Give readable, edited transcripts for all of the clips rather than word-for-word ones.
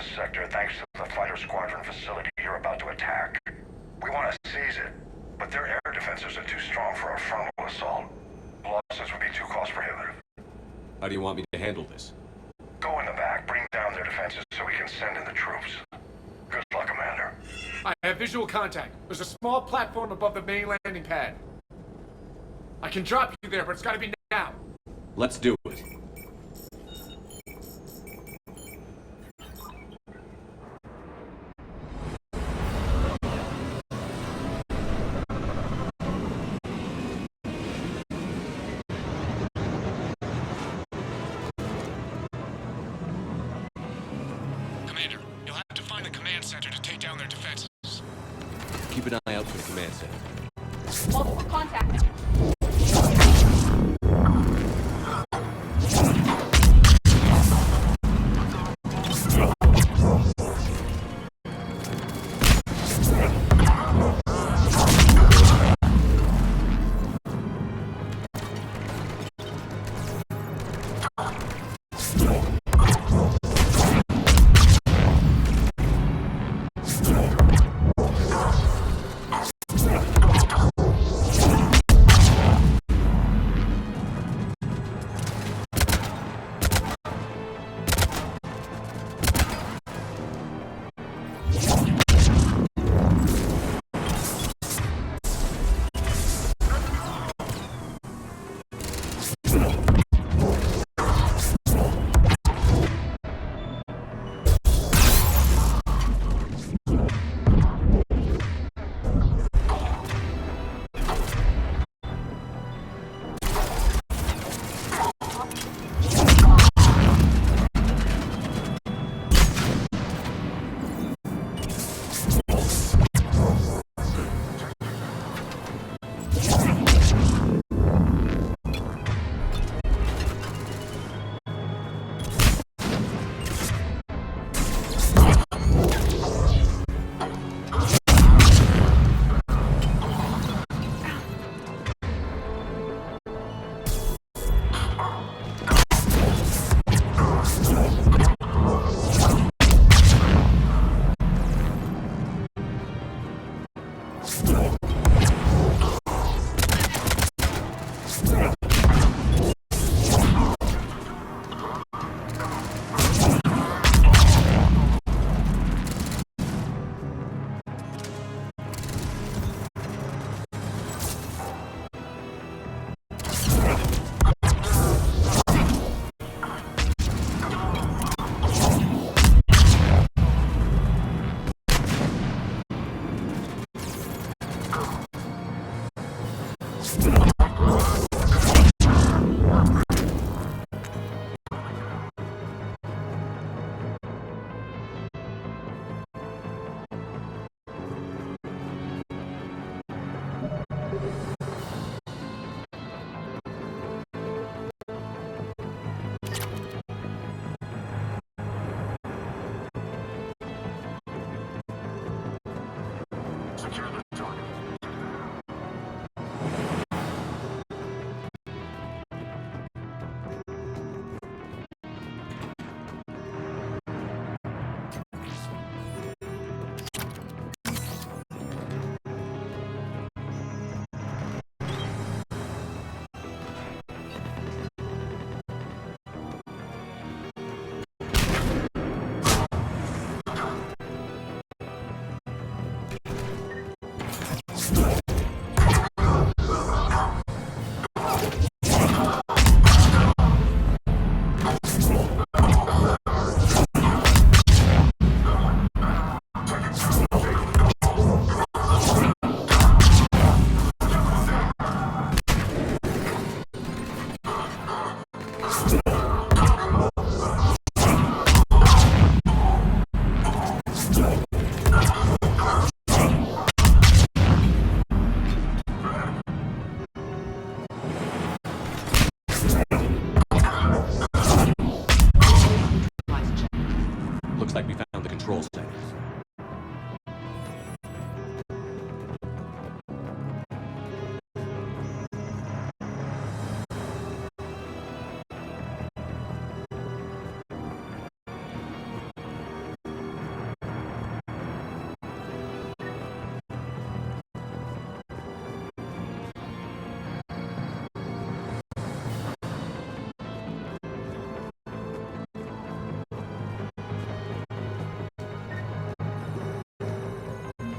this sector thanks to the fighter squadron facility you're about to attack. We want to seize it, but their air defenses are too strong for a frontal assault. Losses would be too cost prohibitive. How do you want me to handle this? Go in the back, bring down their defenses so we can send in the troops. Good luck, Commander. I have visual contact. There's a small platform above the main landing pad. I can drop you there, but it's gotta be now. Let's do it. Commander, you'll have to find the command center to take down their defenses. Keep an eye out for the command center. Multiple contact.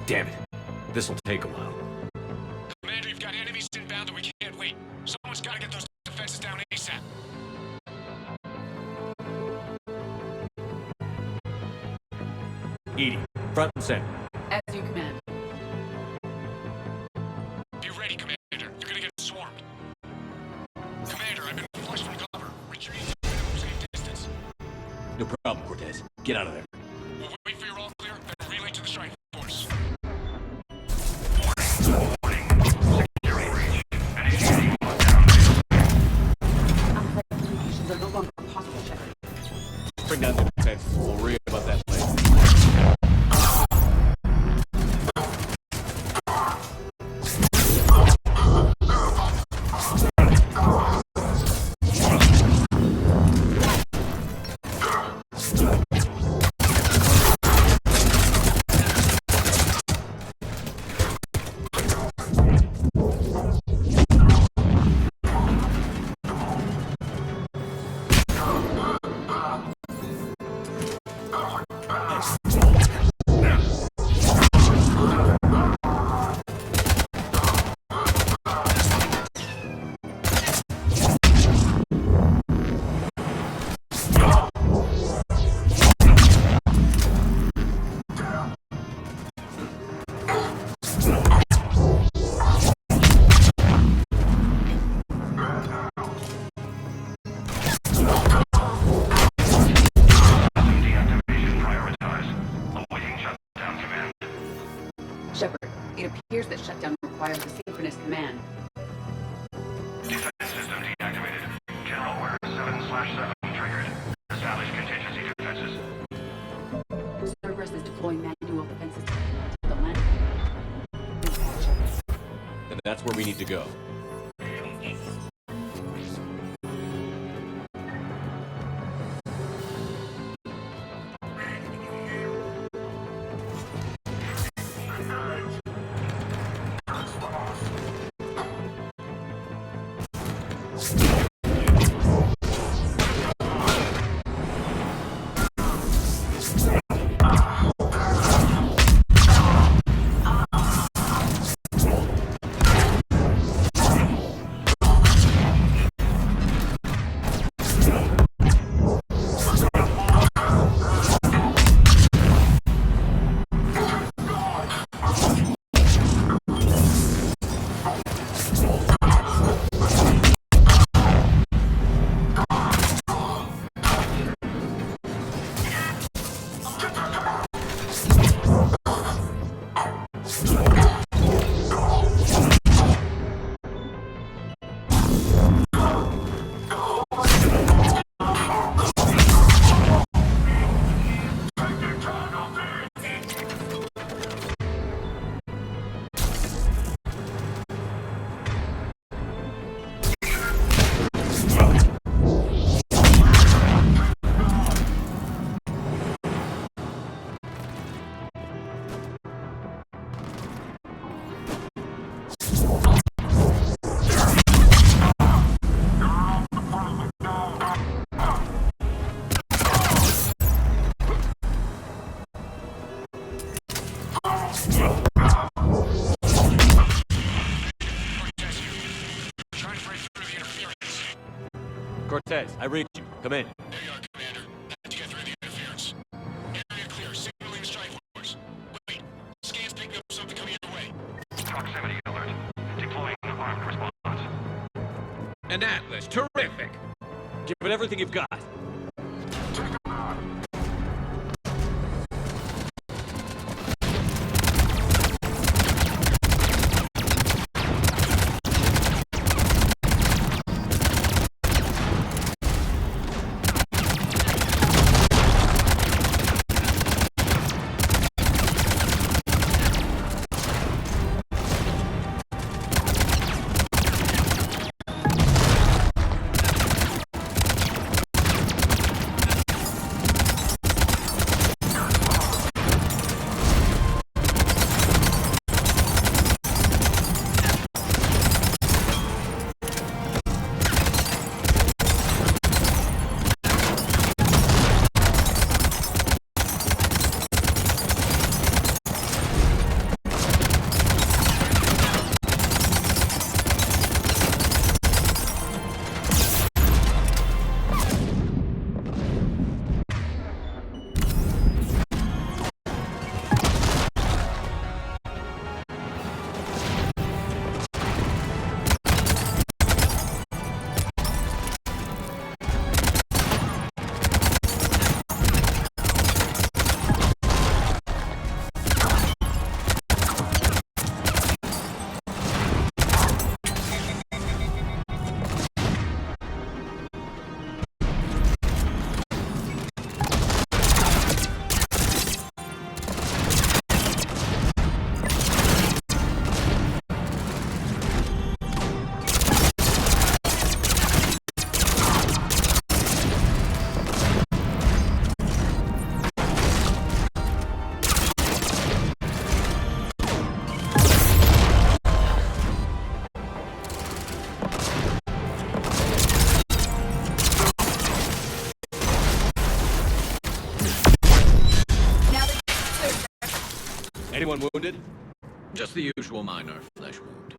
Damn it. This'll take a while. Commander, you've got enemies inbound and we can't wait. Someone's gotta get those defenses down ASAP. Edie, front and center. As you command. Be ready, Commander. You're gonna get swarmed. Commander, I've been flushed from cover. Retreat to minimum safe distance. No problem, Cortez. Get out of there. We'll wait for your all clear, then relay to the strike force. Communications are no longer possible, Shepard. Bring down the defenses. We'll worry about that later. Shepard, it appears that shutdown requires a synchronous command. Defense system deactivated. General order 7/7 triggered. Establish contingency defenses. Cerberus is deploying manual defenses to the land. And that's where we need to go. Cortez, I read you. Come in. There you are, Commander. How'd you get through the interference? Area clear. Signaling the strike force. Wait. Scans picking up something coming your way. Proximity alert. Deploying armed response. An Atlas. Terrific. Give it everything you've got. Anyone wounded? Just the usual minor flesh wound.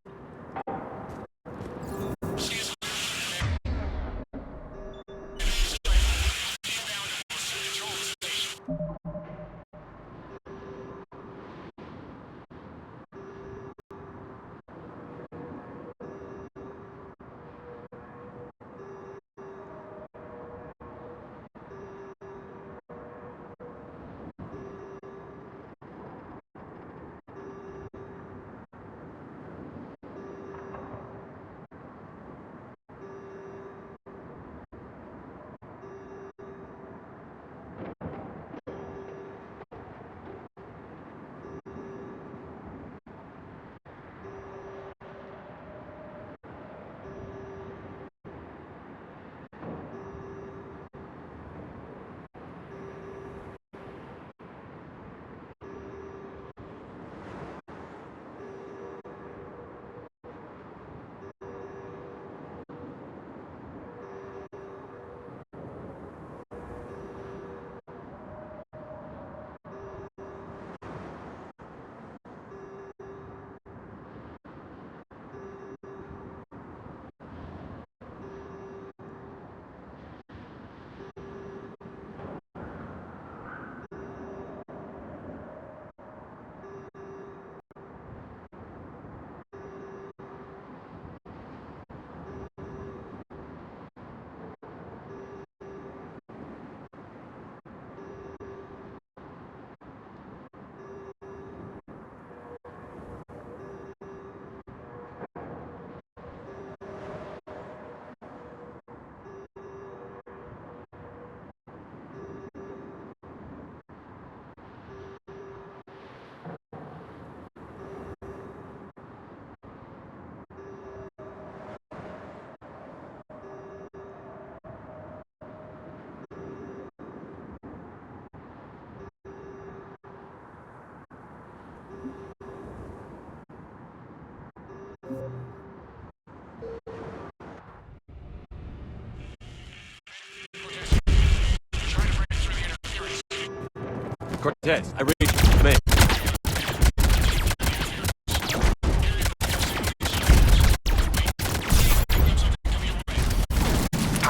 Cortez, I read you. Come in.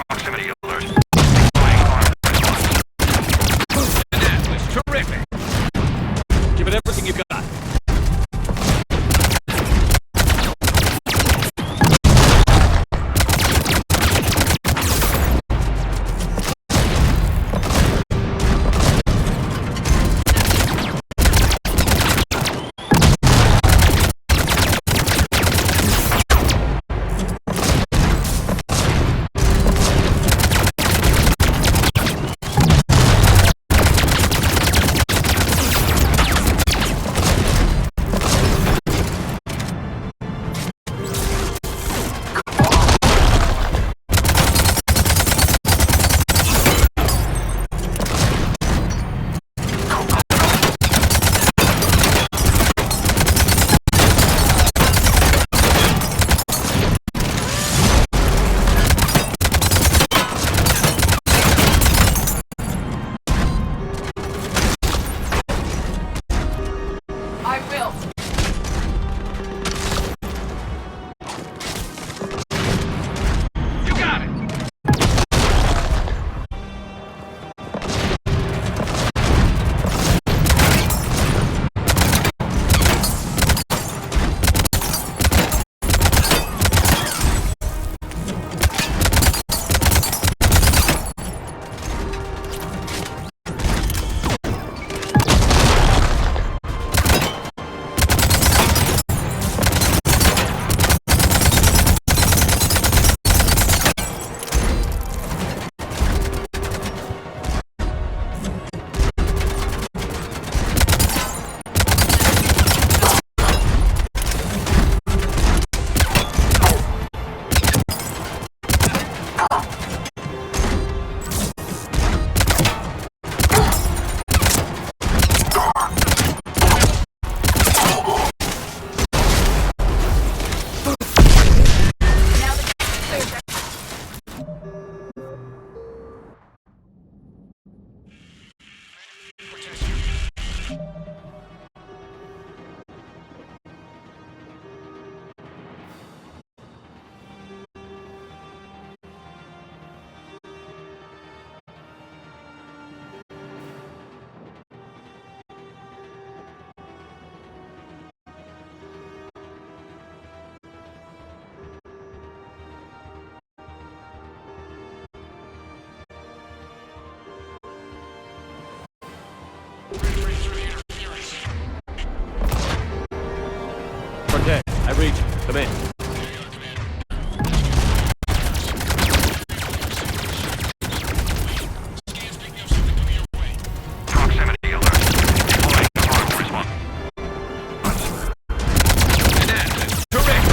Proximity alert. That was terrific. Give it everything you've got. Cortez, I read you. Come in. Proximity alert. Deploying auto response. And that is terrific!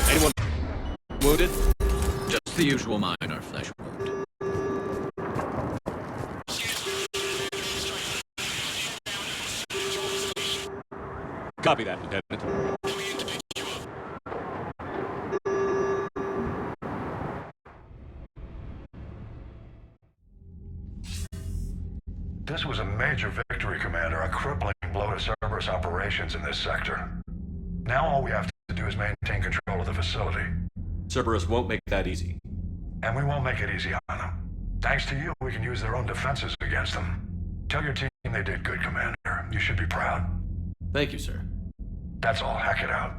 Anyone wounded? Just the usual minor flesh wound. Copy that, Lieutenant. This was a major victory, Commander. A crippling blow to Cerberus operations in this sector. Now all we have to do is maintain control of the facility. Cerberus won't make that easy. And we won't make it easy on them. Thanks to you, we can use their own defenses against them. Tell your team they did good, Commander. You should be proud. Thank you, sir. That's all. Hack it out.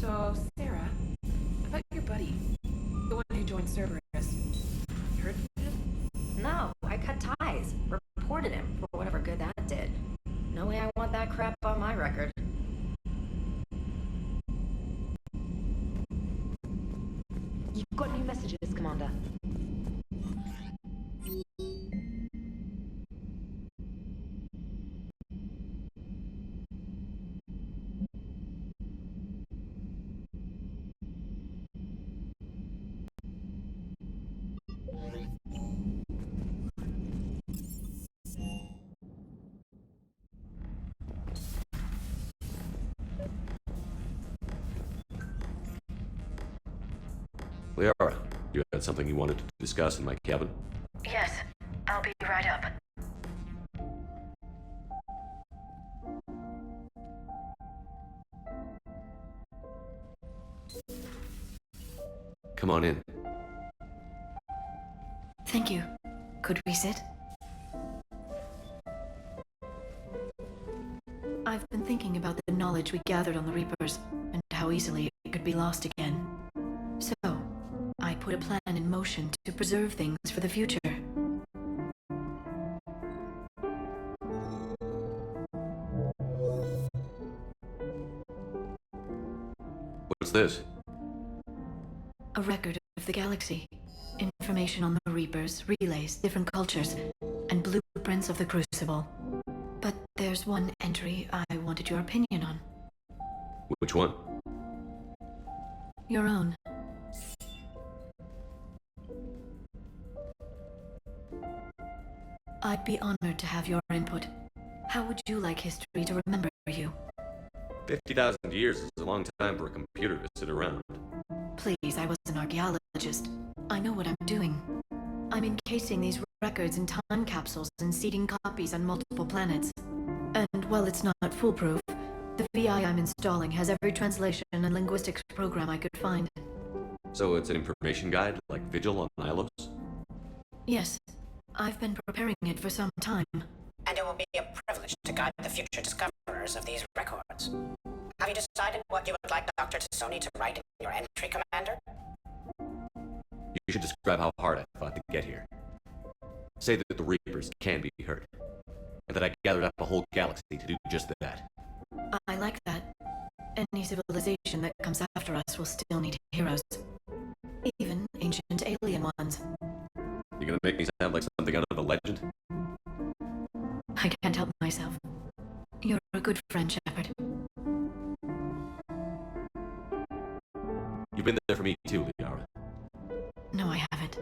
So, Sarah, about your buddy, the one who joined Cerberus, you heard from him? No, I cut ties. Reported him for whatever good that did. No way I want that crap on my record. You've got new messages, Commander. something you wanted to discuss in my cabin? Yes, I'll be right up. Come on in. Thank you. Could we sit? I've been thinking about the knowledge we gathered on the Reapers, and how easily it could be lost again. So, I put a plan in motion to preserve things for the future. What's this? A record of the galaxy. Information on the Reapers, relays, different cultures, and blueprints of the Crucible. But there's one entry I wanted your opinion on. Which one? Your own. I'd be honored to have your input. How would you like history to remember you? 50,000 years is a long time for a computer to sit around. Please, I was an archaeologist. I know what I'm doing. I'm encasing these records in time capsules and seeding copies on multiple planets. And while it's not foolproof, the VI I'm installing has every translation and linguistics program I could find. So it's an information guide, like Vigil on Ilos? Yes, I've been preparing it for some time. And it will be a privilege to guide the future discoverers of these records. Have you decided what you would like Dr. Tassoni to write in your entry, Commander? You should describe how hard I fought to get here. Say that the Reapers can be hurt, and that I gathered up a whole galaxy to do just that. I like that. Any civilization that comes after us will still need heroes. Even ancient alien ones. You gonna make me sound like something out of a legend? I can't help myself. You're a good friend, Shepard. You've been there for me too, Liara. No, I haven't.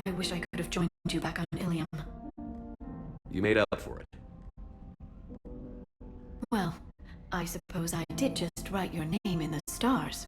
I wish I could have joined you back on Ilium. You made up for it. Well, I suppose I did just write your name in the stars.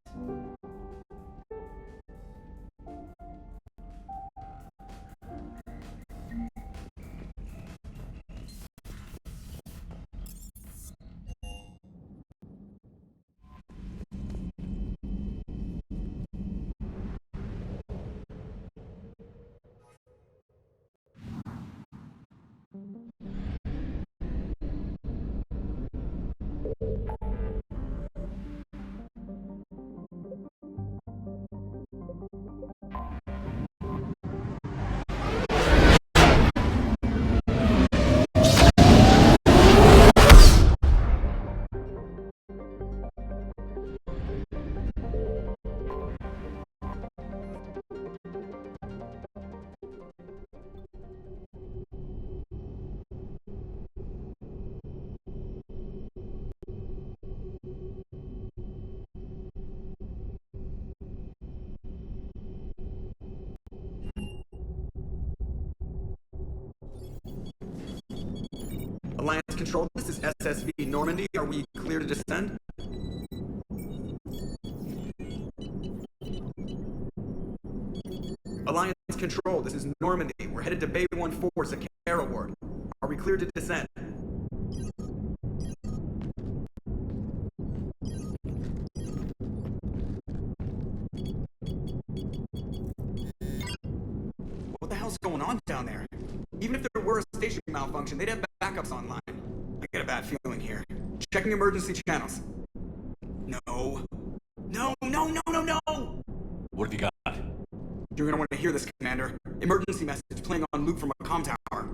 Alliance Control, this is SSV Normandy. Are we clear to descend? Alliance Control, this is Normandy. We're headed to Bay 1-4, Sakara Ward. Are we clear to descend? What the hell's going on down there? Even if there were a station malfunction, they'd have backups online. I get a bad feeling here. Checking emergency channels. No. No, no, no, no, no! What have you got? You're gonna want to hear this, Commander. Emergency message playing on loop from a comm tower.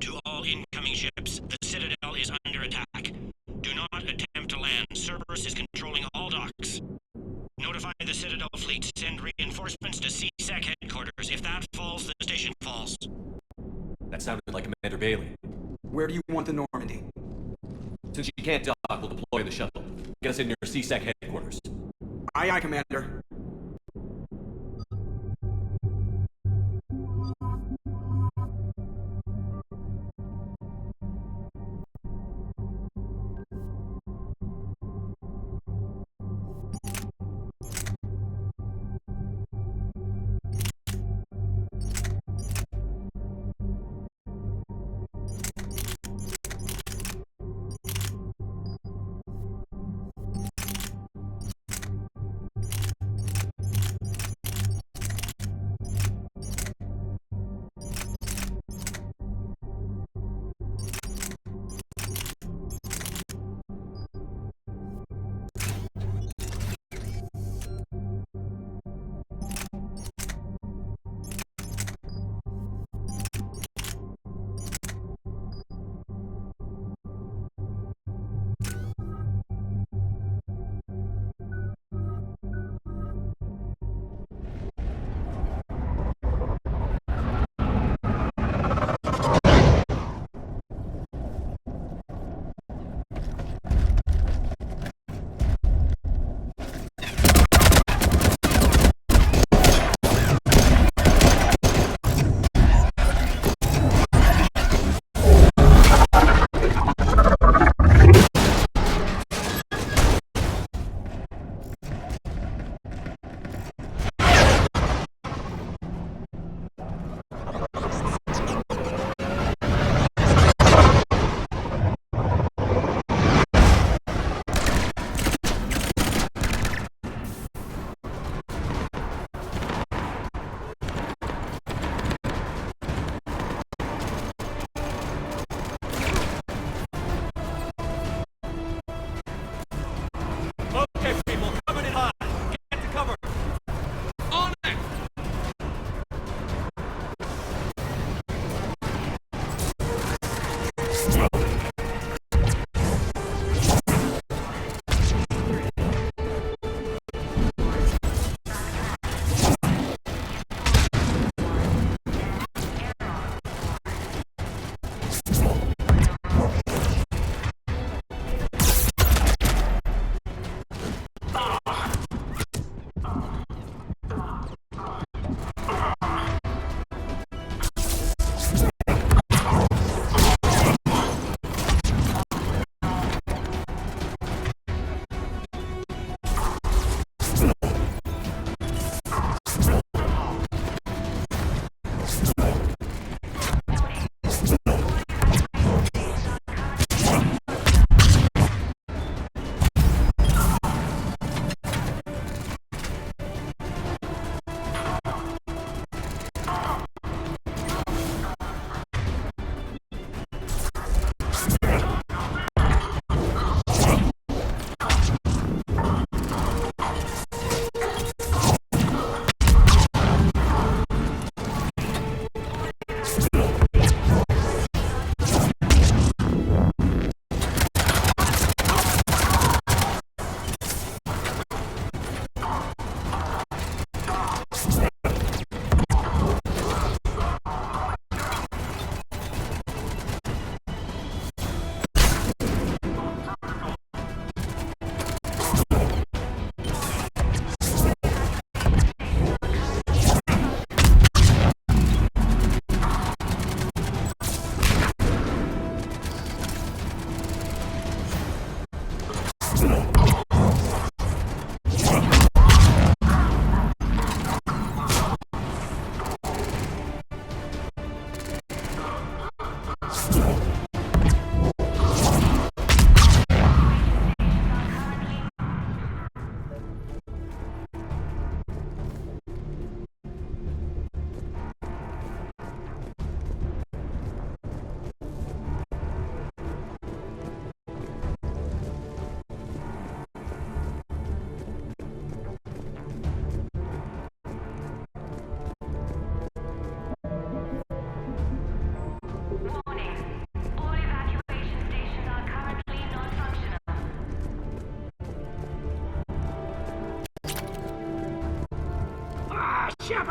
To all incoming ships, the Citadel is under attack. Do not attempt to land. Cerberus is controlling all docks. Notify the Citadel fleet. Send reinforcements to C-Sec headquarters. If that falls, the station falls. That sounded like Commander Bailey. Where do you want the Normandy? Since you can't dock, we'll deploy the shuttle. Get us in your C-Sec headquarters. Aye, aye, Commander.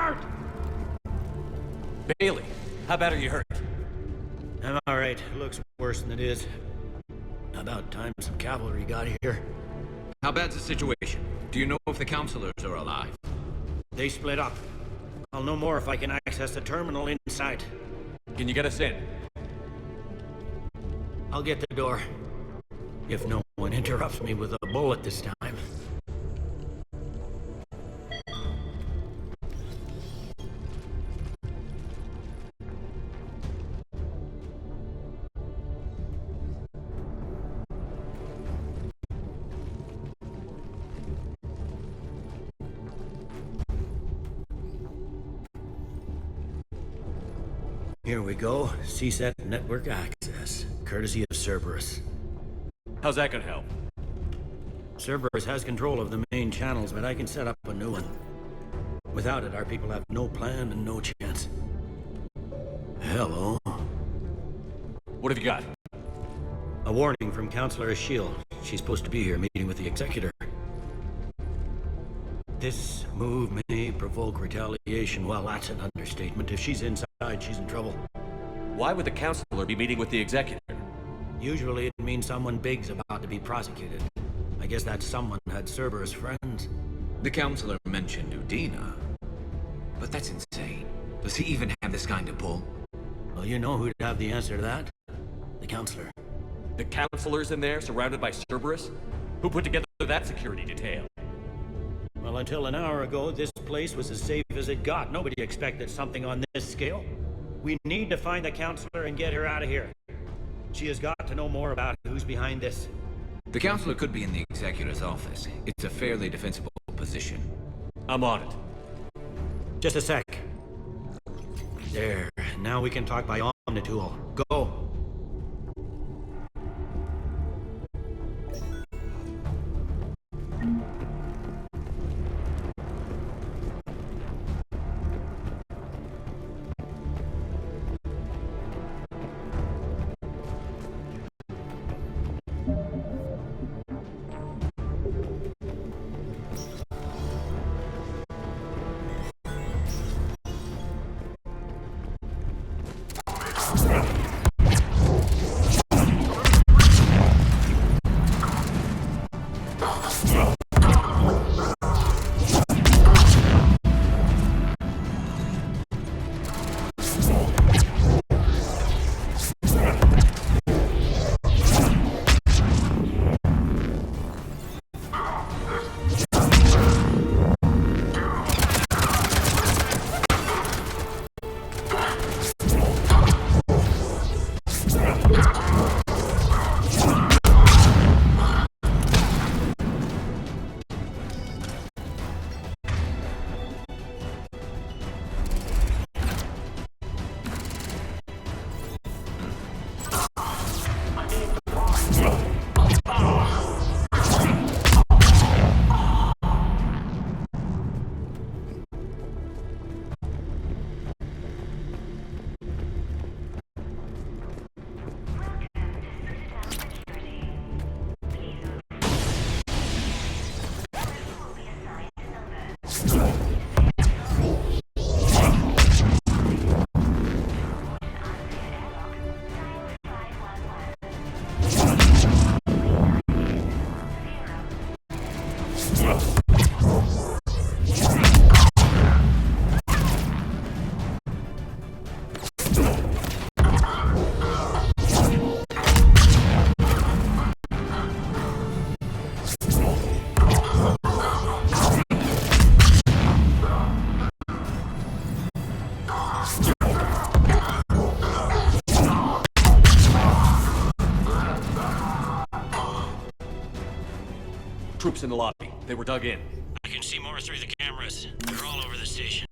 hurt! Bailey, how bad are you hurt? I'm alright. Looks worse than it is. About time some cavalry got here. How bad's the situation? Do you know if the counselors are alive? They split up. I'll know more if I can access the terminal inside. Can you get us in? I'll get the door. If no one interrupts me with a bullet this time. Here we go. CSET network access, courtesy of Cerberus. How's that gonna help? Cerberus has control of the main channels, but I can set up a new one. Without it, our people have no plan and no chance. Hello. What have you got? A warning from Counselor Shield. She's supposed to be here meeting with the Executor. This move may provoke retaliation. Well, that's an understatement. If she's inside, she's in trouble. Why would the counselor be meeting with the Executor? Usually it means someone big's about to be prosecuted. I guess that someone had Cerberus friends. The counselor mentioned Udina. But that's insane. Does he even have this kind of pull? Well, you know who'd have the answer to that? The Counselor. The counselor's in there, surrounded by Cerberus? Who put together that security detail? Well, until an hour ago, this place was as safe as it got. Nobody expected something on this scale. We need to find the Counselor and get her out of here. She has got to know more about who's behind this. The counselor could be in the Executor's office. It's a fairly defensible position. I'm on it. Just a sec. There. Now we can talk by Omnitool. Go. Troops in the lobby. They were dug in. I can see more through the cameras. They're all over the station.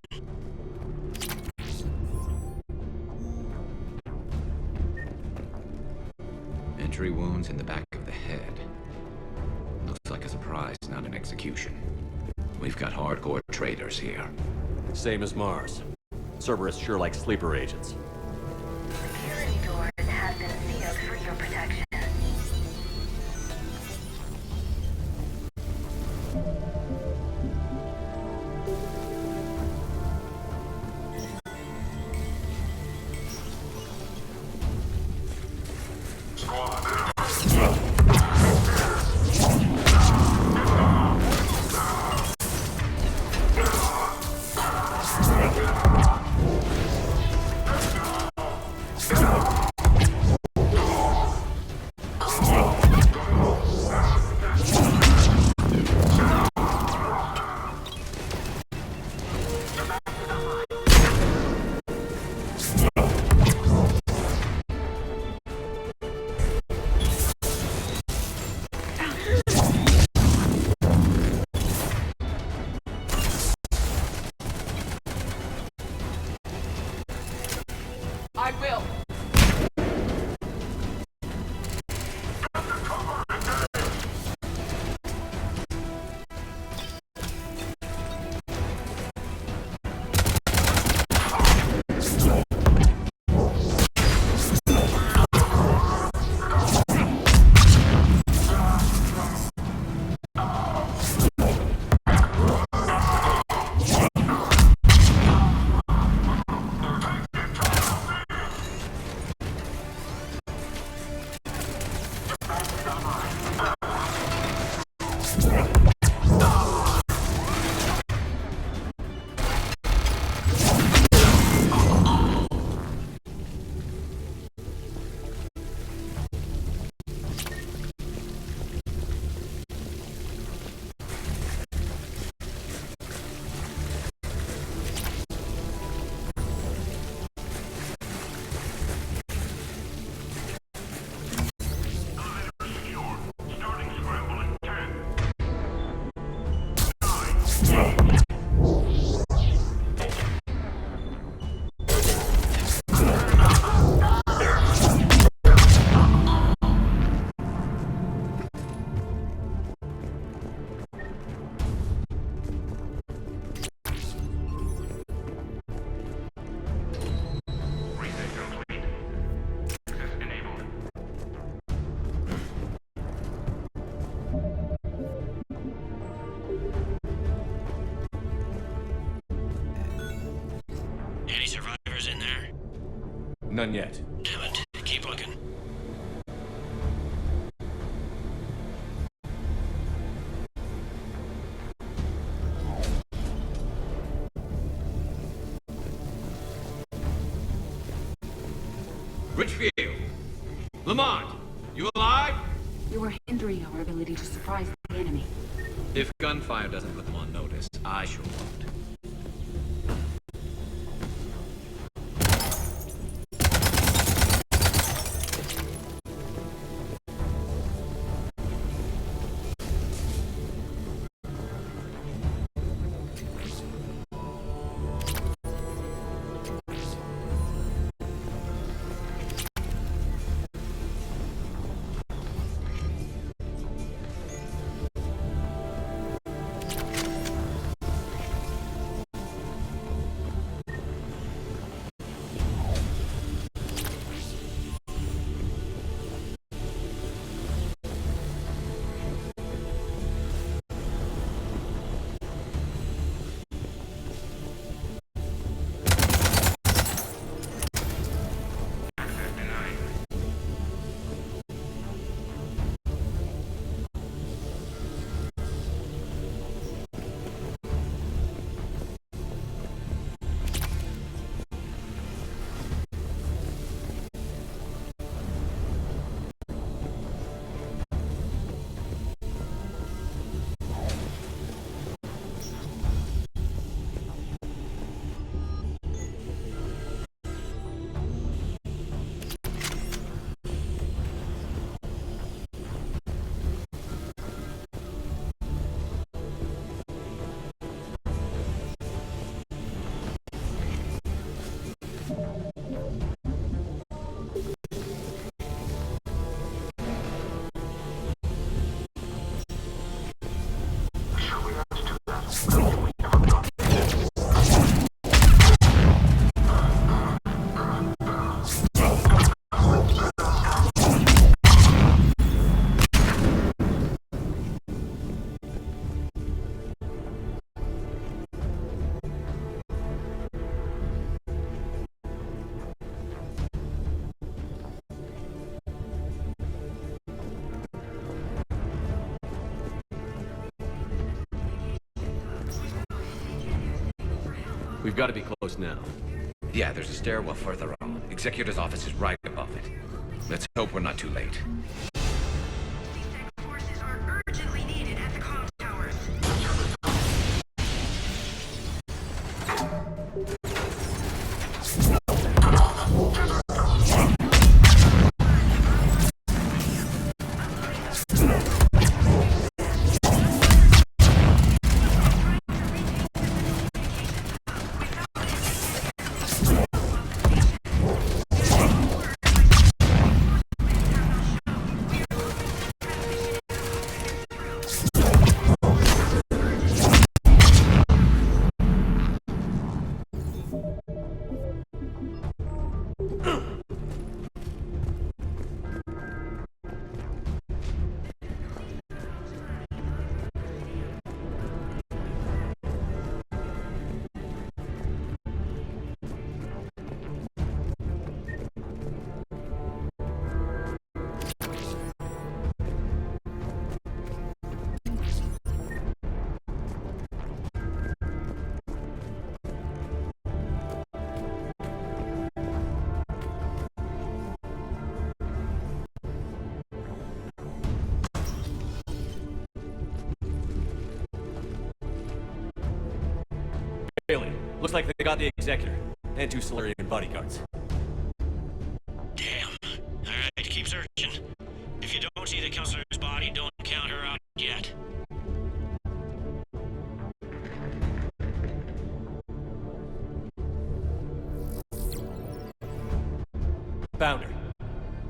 Entry wounds in the back of the head. Looks like a surprise, not an execution. We've got hardcore traitors here. Same as Mars. Cerberus sure likes sleeper agents. Security doors have been sealed for your protection. I will. Any survivors in there? None yet. Damn it. Keep looking. Richfield! Lamont! You alive? You are hindering our ability to surprise the enemy. If gunfire doesn't put them on notice, I sure won't. We've got to be close now. Yeah, there's a stairwell further on. Executor's office is right above it. Let's hope we're not too late. Forces are urgently needed at the comm towers. Bailey, looks like they got the Executor and 2 Solarian bodyguards. Damn. Alright, keep searching. If you don't see the counselor's body, don't count her out yet. Found her.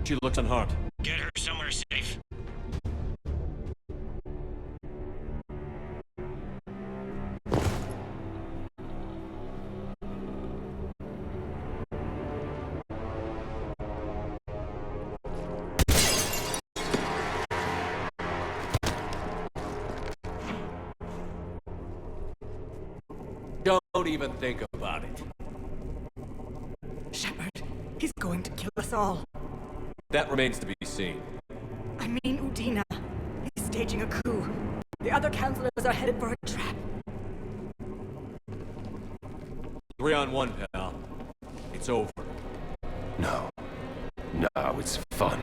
She looks unharmed. Get her somewhere safe. Don't even think about it. Shepard, he's going to kill us all. That remains to be seen. I mean Udina. He's staging a coup. The other counselors are headed for a trap. 3 on 1, pal. It's over. No. No, it's fun.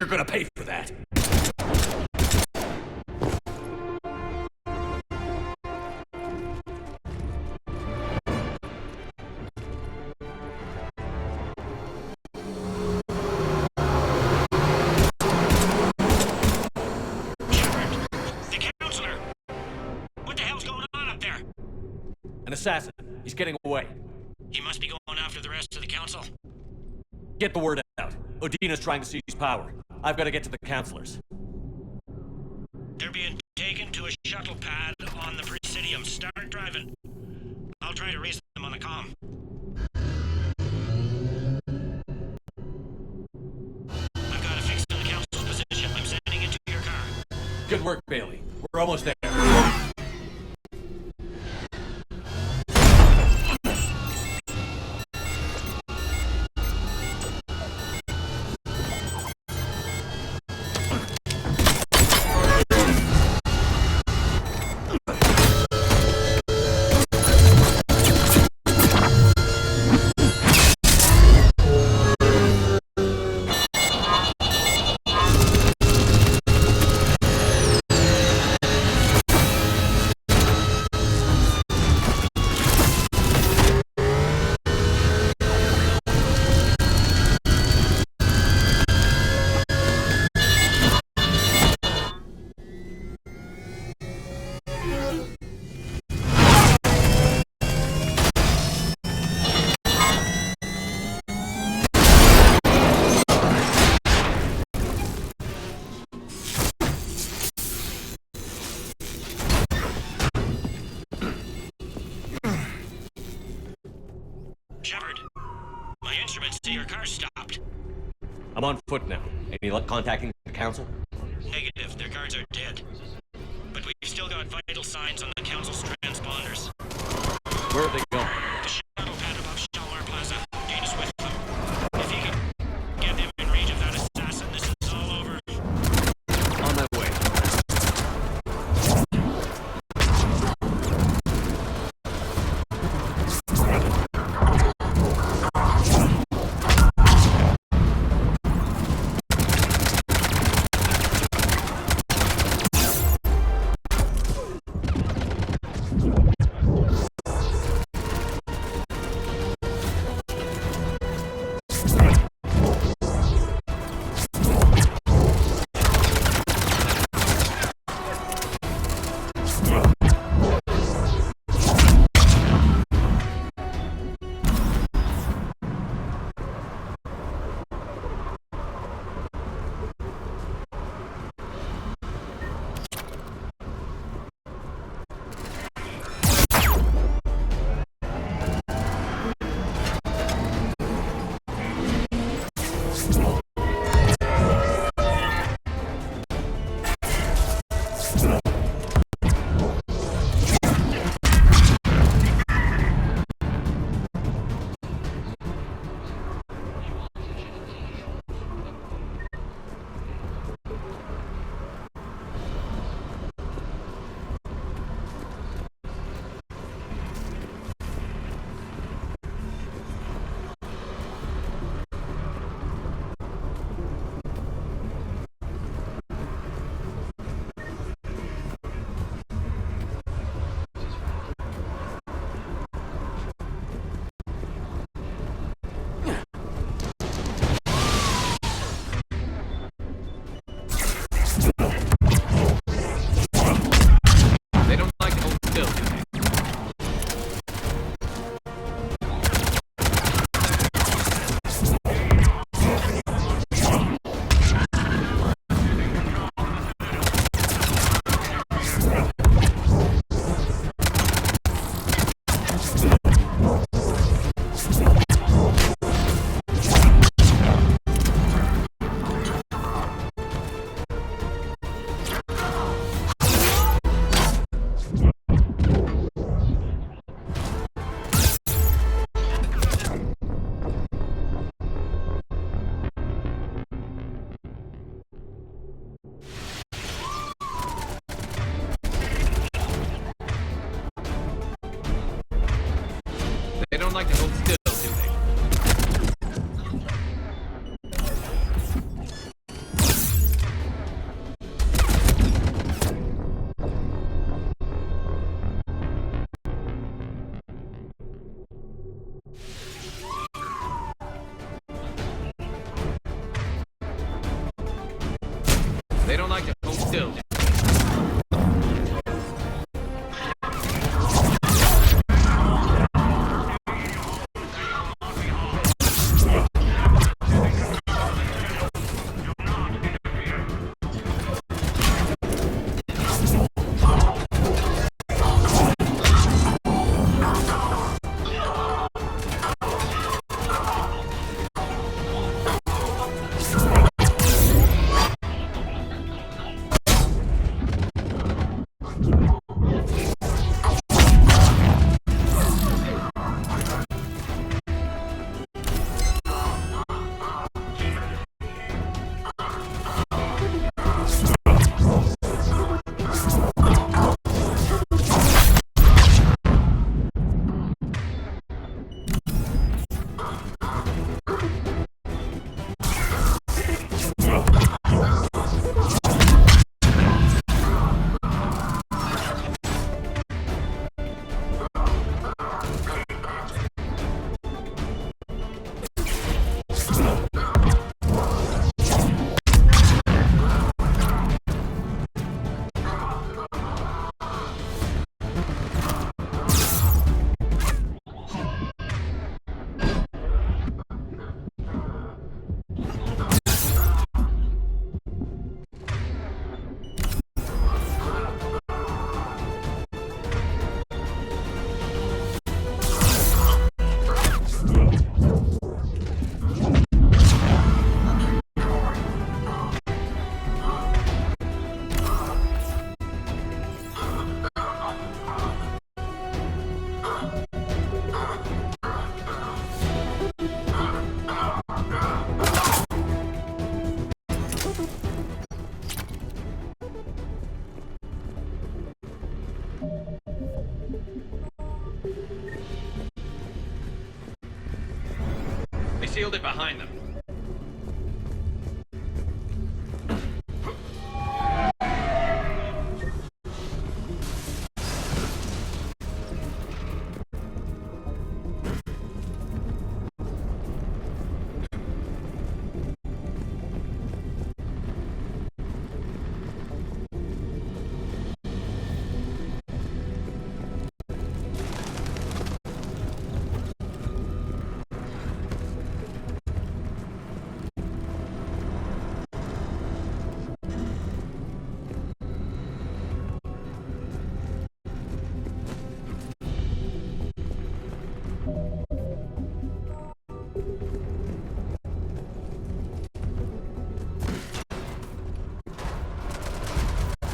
You're gonna pay for that. An assassin. He's getting away. He must be going after the rest of the council. Get the word out. Udina's trying to seize power. I've got to get to the counselors. They're being taken to a shuttle pad on the Presidium. Start driving. I'll try to raise them on the comm. I've got a fix on the council's position. I'm sending it to your car. Good work, Bailey. We're almost there. Shepard, my instruments say your car stopped. I'm on foot now. Any luck contacting the council? Negative, their guards are dead. But we've still got vital signs on the council's transponders. Where have they gone? The shuttle pad above Shalmar Plaza. Dana's with them. If he can get them in range of that assassin, this is all over. On my way. don't like to hold still, do they? They don't like to hold still. They sealed it behind them.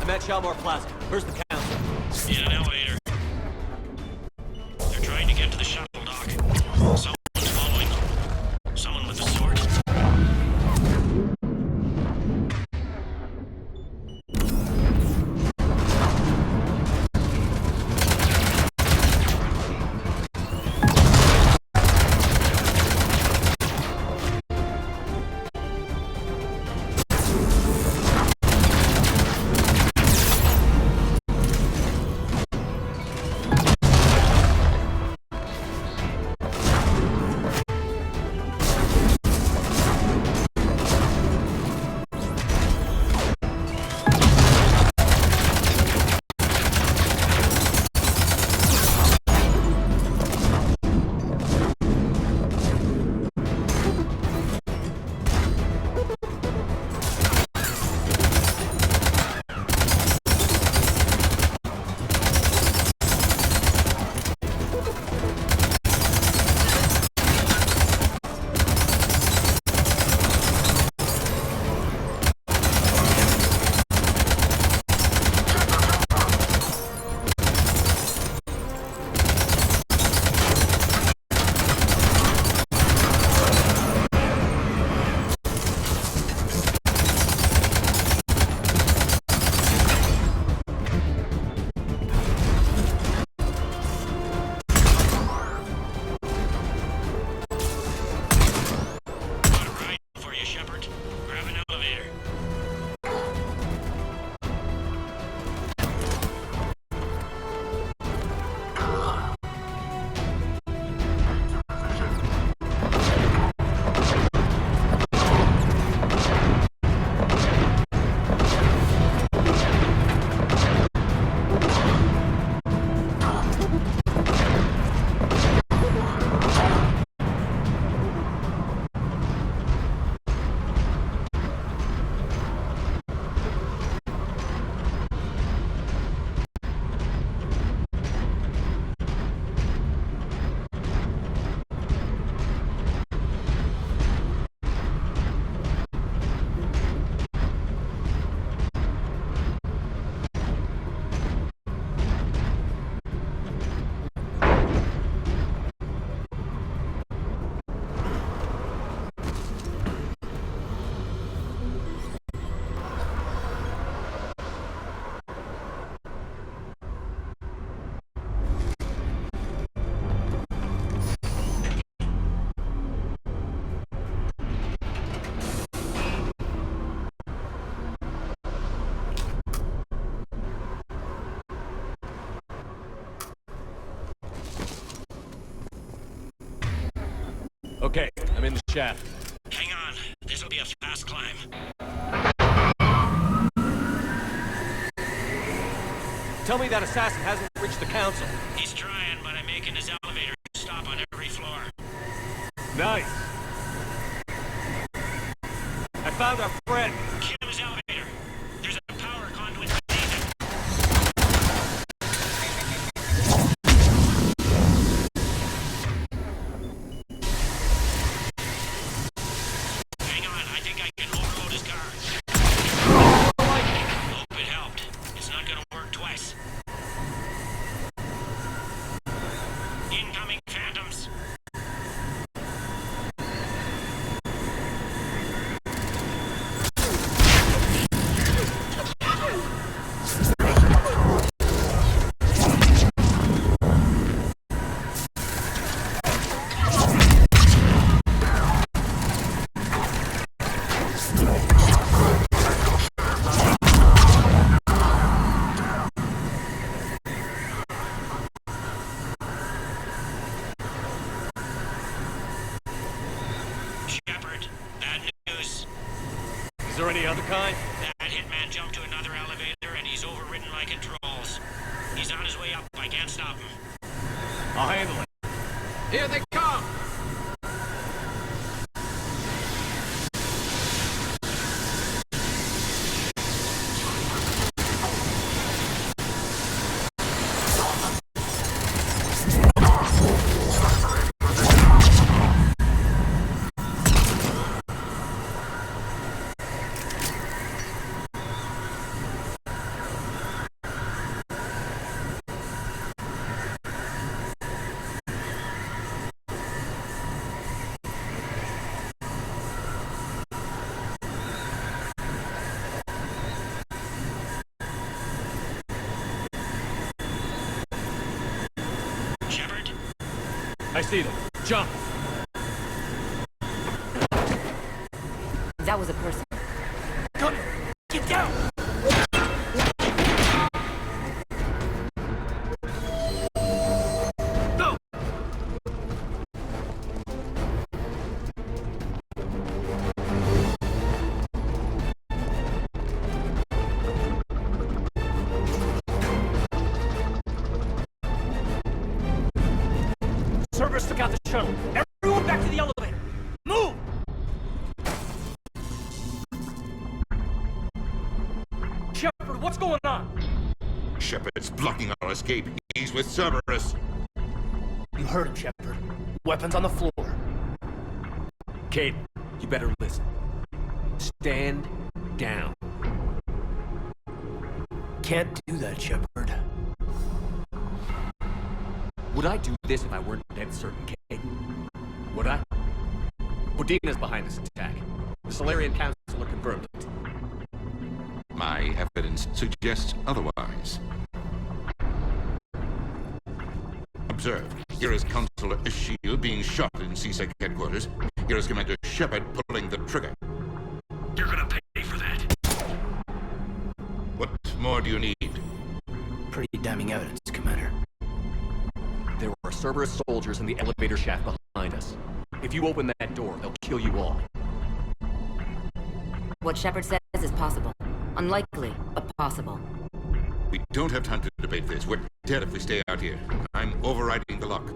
I'm at Shalmar Plaza. Where's the council? In an elevator. They're trying to get to the shuttle dock. Someone's following them. Someone with a sword. Okay, I'm in the shaft. Hang on. This'll be a fast climb. Tell me that assassin hasn't reached the council. He's trying, but I'm making his elevator stop on every floor. Nice. I found our friend. Kill his elevator. There's a power conduit beneath it. Hang on, I think I can overload his car. Hope it helped. It's not gonna work twice. Incoming phantoms. Shepard, bad news. Is there any other kind? That hitman jumped to another elevator and he's overridden my controls. He's on his way up. I can't stop him. I'll handle it. Here they come! Shepard? I see them. Jump! That was a person. Get down! Go! Cerberus took out the shuttle. Everyone back to the elevator. Move! Shepard, what's going on? Shepard's blocking our escape. He's with Cerberus. You heard him, Shepard. Weapons on the floor. Kate, you better listen. Stand down. Can't do that, Shepard. Would I do this if I weren't dead certain, Kate? Would I? Udina's behind this attack. The Solarian Councilor confirmed it. My evidence suggests otherwise. Observe. Here is Councilor Shield being shot in CSEC headquarters. Here is Commander Shepard pulling the trigger. You're gonna pay for that. What more do you need? Pretty damning evidence, Commander. There were Cerberus soldiers in the elevator shaft behind us. If you open that door, they'll kill you all. What Shepard says is possible. Unlikely, but possible. We don't have time to debate this. We're dead if we stay out here. I'm overriding the lock.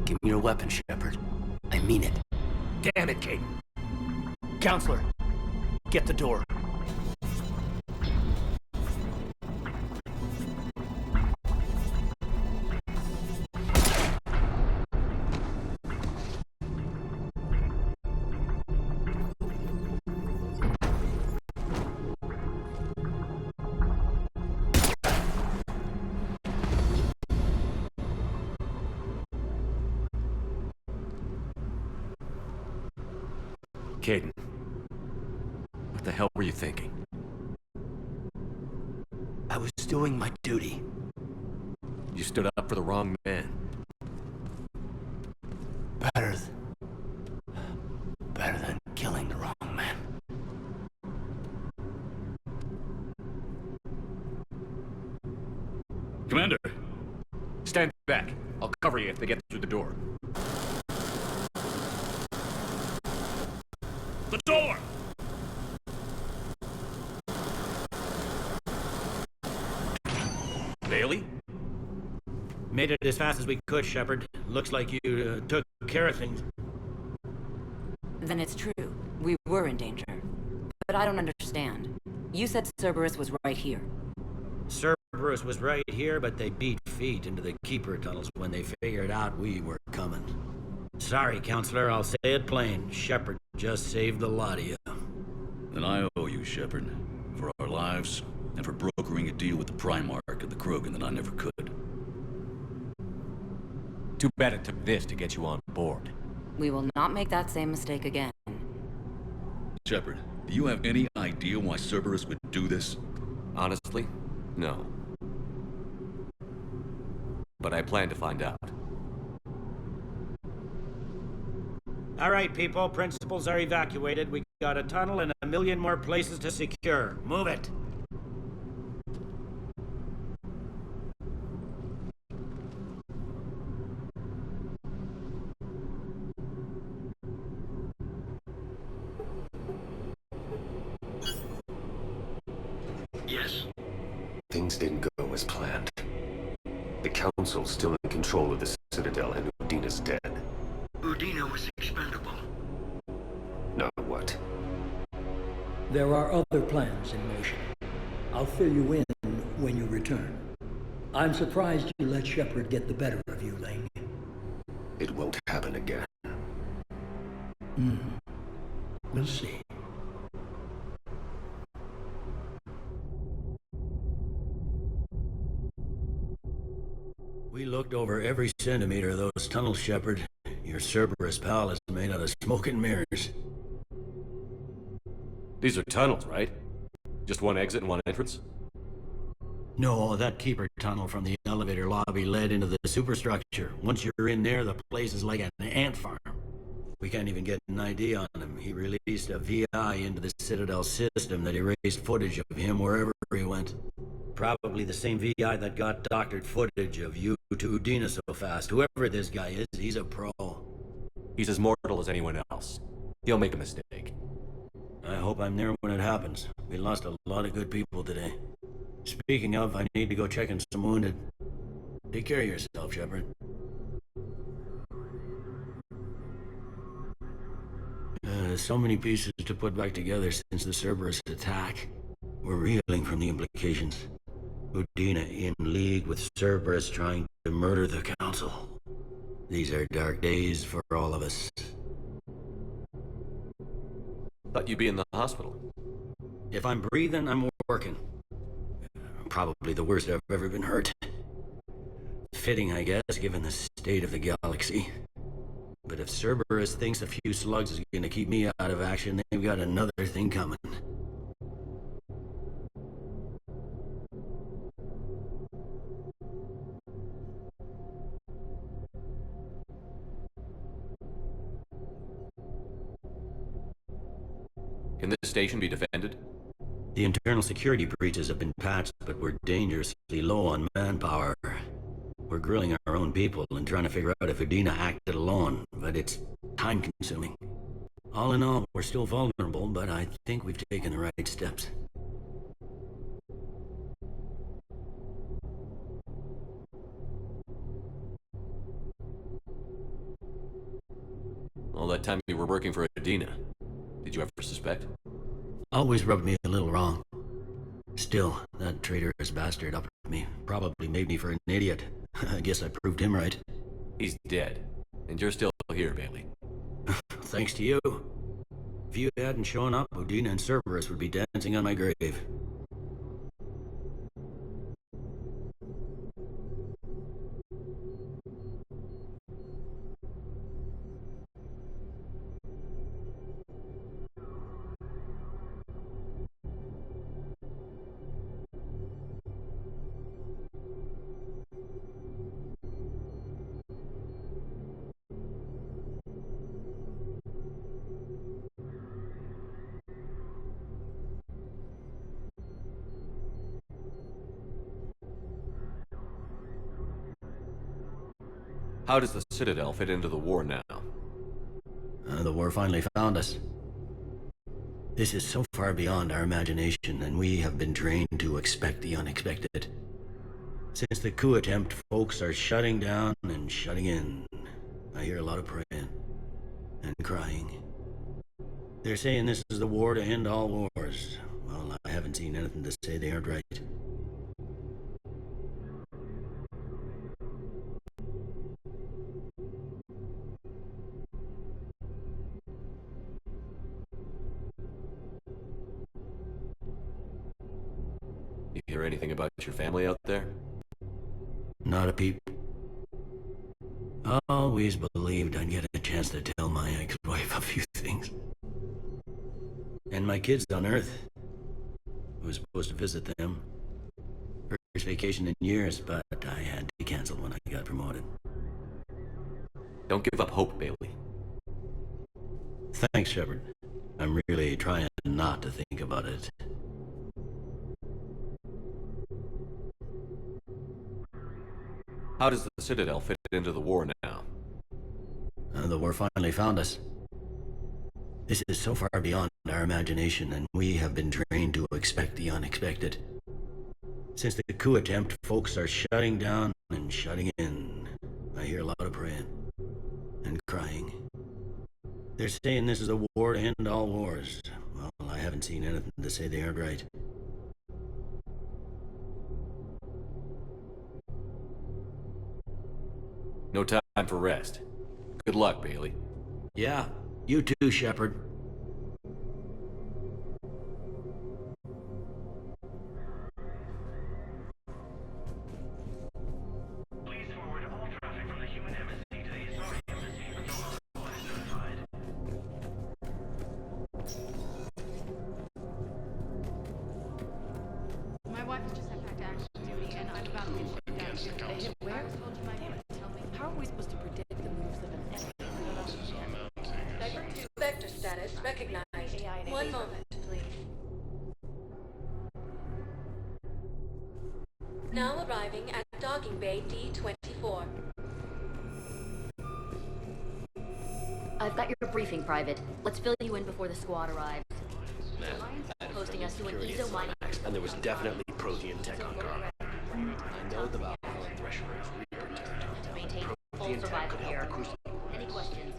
Give me your weapon, Shepard. I mean it. Damn it, Kate. Counselor, get the door. Caden, what the hell were you thinking? I was doing my duty. You stood up for the wrong man. Better than killing the wrong man. Commander, Stand back. I'll cover you if they get through the door. The door! Bailey? Made it as fast as we could, Shepard. Looks like you took care of things. Then it's true. We were in danger. But I don't understand. You said Cerberus was right here. Cerberus was right here, but they beat feet into the Keeper tunnels when they figured out we were coming. Sorry, Counselor, I'll say it plain. Shepard just saved the lot of you. Then I owe you, Shepard. For our lives, and for brokering a deal with the Primarch of the Krogan that I never could. Too bad it took this to get you on board. We will not make that same mistake again. Shepard, do you have any idea why Cerberus would do this? Honestly, no. But I plan to find out. All right, people, principals are evacuated. We got a tunnel and 1 million more places to secure. Move it. Yes. Things didn't go as planned. The Council's still in control of the Citadel and Udina's dead. Udina was expendable. Now what? There are other plans in motion. I'll fill you in when you return. I'm surprised you let Shepard get the better of you, Lane. It won't happen again. We'll see. We looked over every centimeter of those tunnels, Shepard. Your Cerberus pal is made out of smoke and mirrors. These are tunnels, right? Just one exit and one entrance? No, that Keeper tunnel from the elevator lobby led into the superstructure. Once you're in there, the place is like an ant farm. We can't even get an ID on him. He released a VI into the Citadel system that erased footage of him wherever he went. Probably the same VI that got doctored footage of you to Udina so fast. Whoever this guy is, he's a pro. He's as mortal as anyone else. He'll make a mistake. I hope I'm there when it happens. We lost a lot of good people today. Speaking of, I need to go check on some wounded. Take care of yourself, Shepard. So many pieces to put back together since the Cerberus attack. We're reeling from the implications. Udina in league with Cerberus trying to murder the Council. These are dark days for all of us. Thought you'd be in the hospital. If I'm breathing, I'm working. Probably the worst I've ever been hurt. Fitting, I guess, given the state of the galaxy. But if Cerberus thinks a few slugs is gonna keep me out of action, they've got another thing coming. Can this station be defended? The internal security breaches have been patched, but we're dangerously low on manpower. We're grilling our own people and trying to figure out if Udina acted alone, but it's time-consuming. All in all, we're still vulnerable, but I think we've taken the right steps. All that time you were working for Udina, did you ever suspect? Always rubbed me a little wrong. Still, that traitorous bastard up at me probably made me for an idiot. I guess I proved him right. He's dead, and you're still here, Bailey. Thanks to you. If you hadn't shown up, Udina and Cerberus would be dancing on my grave. How does the Citadel fit into the war now? The war finally found us. This is so far beyond our imagination, and we have been trained to expect the unexpected. Since the coup attempt, folks are shutting down and shutting in. I hear a lot of praying and crying. They're saying this is the war to end all wars. Well, I haven't seen anything to say they aren't right. You hear anything about your family out there? Not a peep. I always believed I'd get a chance to tell my ex-wife a few things. And my kids on Earth. I was supposed to visit them. First vacation in years, but I had to cancel when I got promoted. Don't give up hope, Bailey. Thanks, Shepard. I'm really trying not to think about it. How does the Citadel fit into the war now? The war finally found us. This is so far beyond our imagination, and we have been trained to expect the unexpected. Since the coup attempt, folks are shutting down and shutting in. I hear a lot of praying and crying. They're saying this is a war to end all wars. Well, I haven't seen anything to say they aren't right. No time for rest. Good luck, Bailey. Yeah, you too, Shepard. Please forward all traffic from the human embassy to the Asari embassy regardless of what is notified. My wife has just had back to active duty, and I'm about to get shut down. They hit where? How are we supposed to predict the moves of an enemy? Vector 2 vector status recognized. 1 moment, please. Now arriving at docking bay D-24. I've got your briefing, Private. Let's fill you in before the squad arrives. Posting us to an ESO mining. And there was definitely Prothean tech on guard. I know the Valhalla Thresher is Reaper tech. To maintain full survival here. Any questions?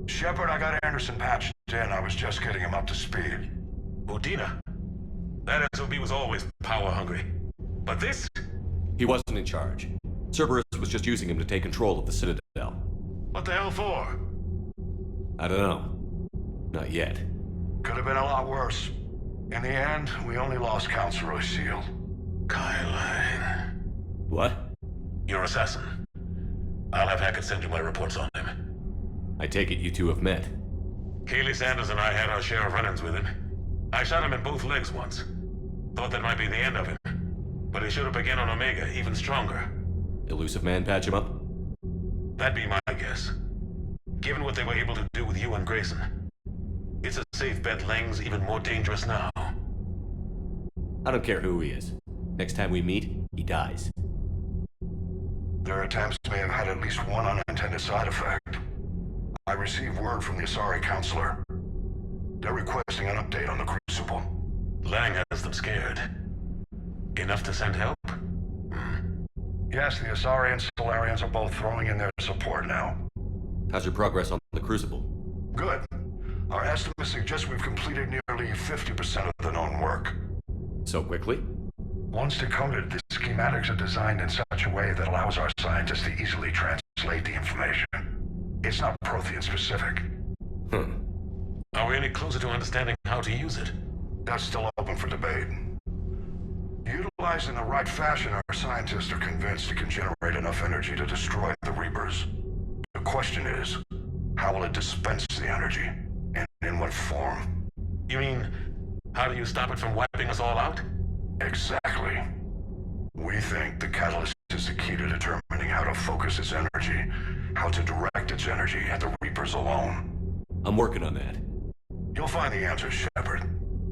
Shepard, I got Anderson patched in. I was just getting him up to speed. Udina? That SOB was always power-hungry. But this? He wasn't in charge. Cerberus was just using him to take control of the Citadel. What the hell for? I don't know. Not yet. Could have been a lot worse. In the end, we only lost Counselor Shield. Kyline. What? Your assassin. I'll have Hackett send you my reports on him. I take it you two have met. Keely Sanders and I had our share of run-ins with him. I shot him in both legs once. Thought that might be the end of him. But he showed up again on Omega, even stronger. Elusive Man patch him up? That'd be my guess. Given what they were able to do with you and Grayson. It's a safe bet Lang's even more dangerous now. I don't care who he is. Next time we meet, he dies. Their attempts may have had at least one unintended side effect. I received word from the Asari Counselor. They're requesting an update on the Crucible. Lang has them scared. Enough to send help? Yes, the Asari and Solarians are both throwing in their support now. How's your progress on the Crucible? Good. Our estimates suggest we've completed nearly 50% of the known work. So quickly? Once decoded, the schematics are designed in such a way that allows our scientists to easily translate the information. It's not Prothean specific. Are we any closer to understanding how to use it? That's still open for debate. Utilized in the right fashion, our scientists are convinced it can generate enough energy to destroy the Reapers. The question is, how will it dispense the energy? And in what form? You mean, how do you stop it from wiping us all out? Exactly. We think the catalyst is the key to determining how to focus its energy, how to direct its energy at the Reapers alone. I'm working on that. You'll find the answers, Shepard.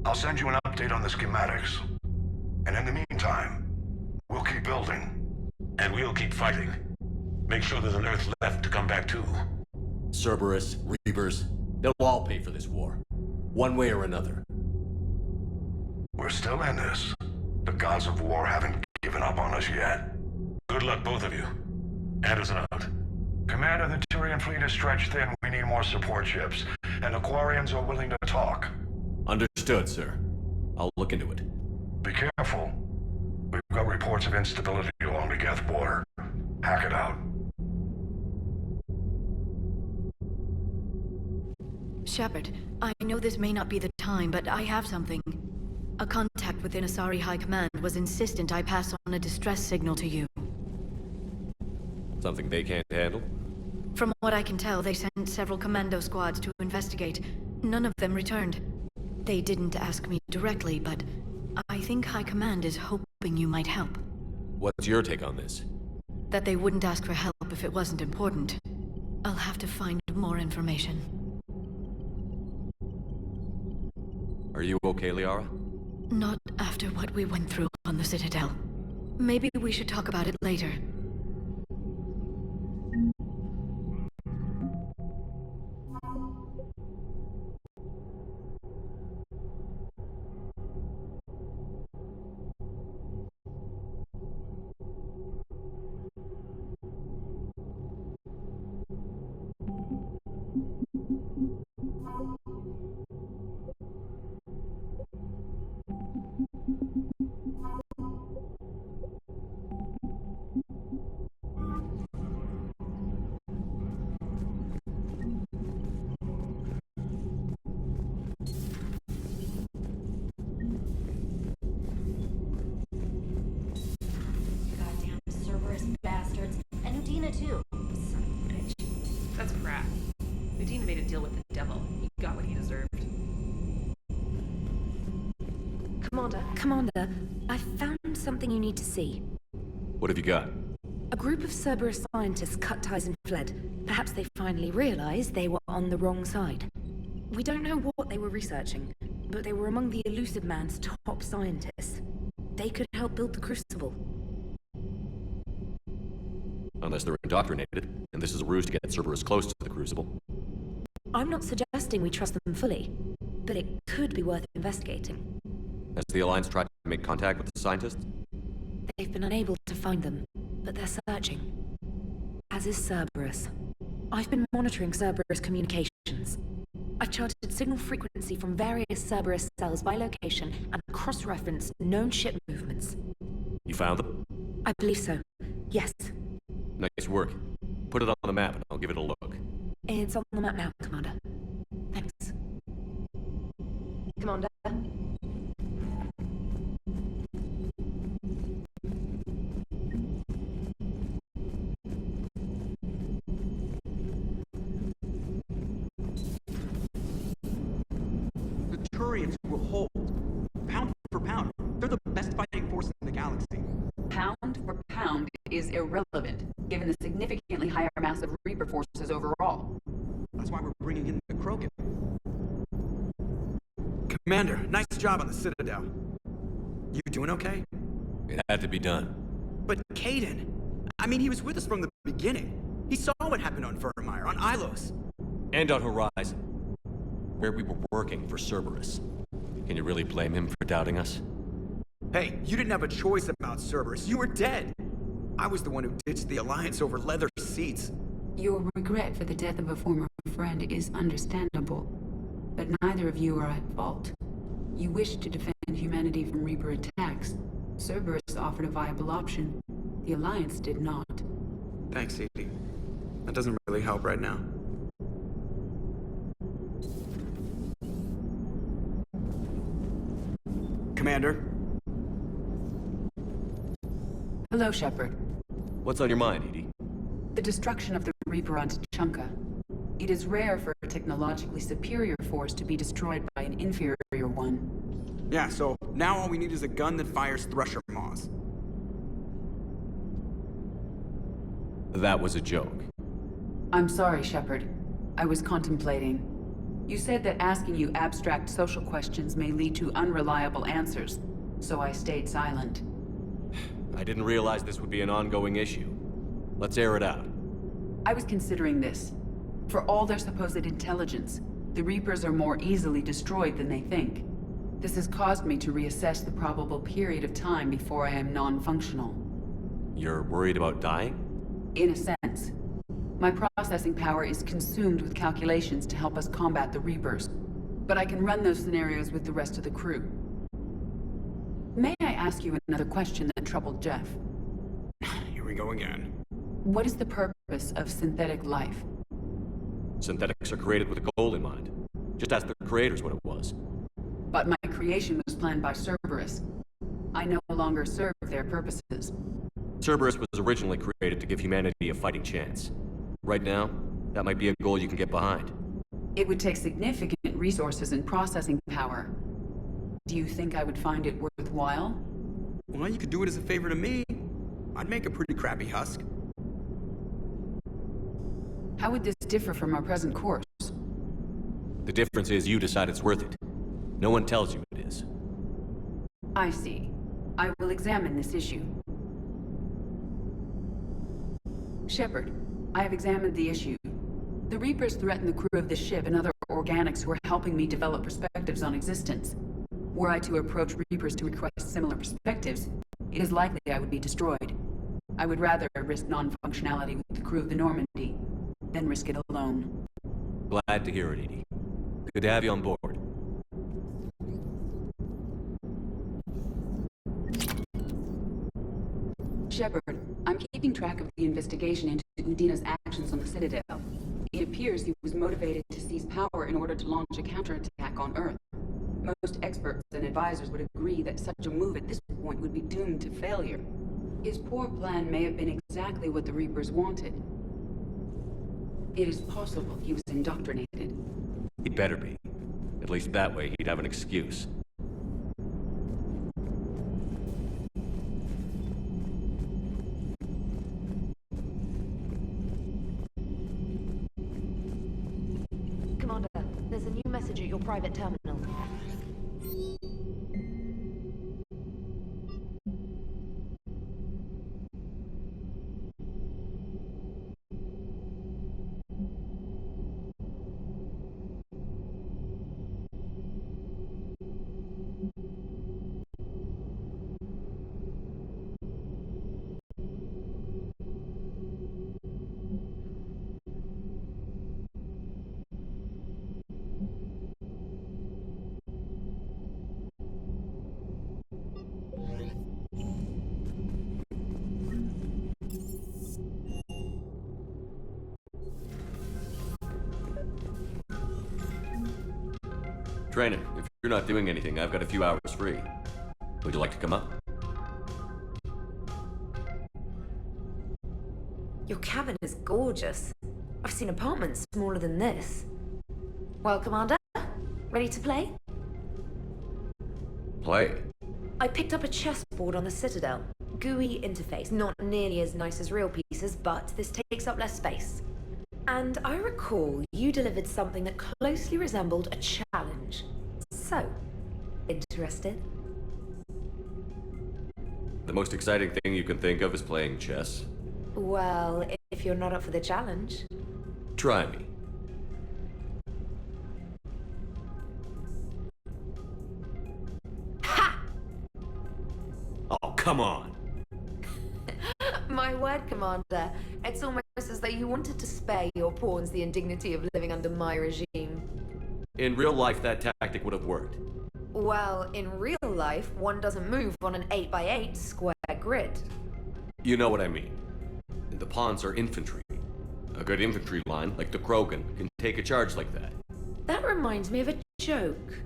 I'll send you an update on the schematics. And in the meantime, we'll keep building. And we'll keep fighting. Make sure there's an Earth left to come back to. Cerberus, Reapers, they'll all pay for this war. One way or another. We're still in this. The gods of war haven't given up on us yet. Good luck, both of you. Anderson out. Commander, the Turian fleet is stretched thin. We need more support ships. And Aquarians are willing to talk. Understood, sir. I'll look into it. Be careful. We've got reports of instability along the Geth border. Hack it out. Shepard, I know this may not be the time, but I have something. A contact within Asari High Command was insistent I pass on a distress signal to you. Something they can't handle? From what I can tell, they sent several commando squads to investigate. None of them returned. They didn't ask me directly, but I think High Command is hoping you might help. What's your take on this? That they wouldn't ask for help if it wasn't important. I'll have to find more information. Are you okay, Liara? Not after what we went through on the Citadel. Maybe we should talk about it later. Too. Son of a bitch. That's crap. Medina made a deal with the devil. He got what he deserved. Commander, I found something you need to see. What have you got? A group of Cerberus scientists cut ties and fled. Perhaps they finally realized they were on the wrong side. We don't know what they were researching, but they were among the Elusive Man's top scientists. They could help build the Crucible. Unless they're indoctrinated, and this is a ruse to get Cerberus close to the Crucible. I'm not suggesting we trust them fully, but it could be worth investigating. Has the Alliance tried to make contact with the scientists? They've been unable to find them, but they're searching. As is Cerberus. I've been monitoring Cerberus communications. I've charted signal frequency from various Cerberus cells by location and cross-referenced known ship movements. You found them? I believe so. Yes. Nice work. Put it on the map and I'll give it a look. It's on the map now, Commander. Thanks. Commander? The Turians will hold. Pound for pound. They're the best fighting force in the galaxy. Pound for pound is irrelevant, given the significantly higher mass of Reaper forces overall. That's why we're bringing in the Krogan. Commander, nice job on the Citadel. You doing okay? It had to be done. But Caden, I mean, he was with us from the beginning. He saw what happened on Vermeer, on Ilos. And on Horizon, where we were working for Cerberus. Can you really blame him for doubting us? Hey, you didn't have a choice about Cerberus. You were dead. I was the one who ditched the Alliance over leather seats. Your regret for the death of a former friend is understandable, but neither of you are at fault. You wished to defend humanity from Reaper attacks. Cerberus offered a viable option. The Alliance did not. Thanks, Edie. That doesn't really help right now. Commander? Hello, Shepard. What's on your mind, Edie? The destruction of the Reaper on Tuchanka. It is rare for a technologically superior force to be destroyed by an inferior one. Yeah, so now all we need is a gun that fires Thresher Maws. That was a joke. I'm sorry, Shepard. I was contemplating. You said that asking you abstract social questions may lead to unreliable answers. so I stayed silent. I didn't realize this would be an ongoing issue. Let's air it out. I was considering this. For all their supposed intelligence, the Reapers are more easily destroyed than they think. This has caused me to reassess the probable period of time before I am non-functional. You're worried about dying? In a sense. My processing power is consumed with calculations to help us combat the Reapers, but I can run those scenarios with the rest of the crew. May I ask you another question that troubled Jeff? Here we go again. What is the purpose of synthetic life? Synthetics are created with a goal in mind. Just ask the creators what it was. But my creation was planned by Cerberus. I no longer serve their purposes. Cerberus was originally created to give humanity a fighting chance. Right now, that might be a goal you can get behind. It would take significant resources and processing power. Do you think I would find it worthwhile? Well, you could do it as a favor to me. I'd make a pretty crappy husk. How would this differ from our present course? The difference is you decide it's worth it. No one tells you it is. I see. I will examine this issue. Shepard, I have examined the issue. The Reapers threaten the crew of this ship and other organics who are helping me develop perspectives on existence. Were I to approach Reapers to request similar perspectives, it is likely I would be destroyed. I would rather risk non-functionality with the crew of the Normandy than risk it alone. Glad to hear it, Edie. Good to have you on board. Shepard, I'm keeping track of the investigation into Udina's actions on the Citadel. It appears he was motivated to seize power in order to launch a counterattack on Earth. Most experts and advisors would agree that such a move at this point would be doomed to failure. His poor plan may have been exactly what the Reapers wanted. It is possible he was indoctrinated. He'd better be. At least that way he'd have an excuse. Commander, there's a new message at your private terminal. Trainer, if you're not doing anything, I've got a few hours free. Would you like to come up? Your cabin is gorgeous. I've seen apartments smaller than this. Well, Commander, ready to play? Play? I picked up a chessboard on the Citadel. GUI interface, not nearly as nice as real pieces, but this takes up less space. And I recall you delivered something that closely resembled a challenge. So, interested? The most exciting thing you can think of is playing chess. Well, if you're not up for the challenge. Try me. Ha! Oh, come on! My word, Commander. It's almost as though you wanted to spare your pawns the indignity of living under my regime. In real life, that tactic would have worked. Well, in real life, one doesn't move on an 8x8 square grid. You know what I mean. The pawns are infantry. A good infantry line, like the Krogan, can take a charge like that. That reminds me of a joke.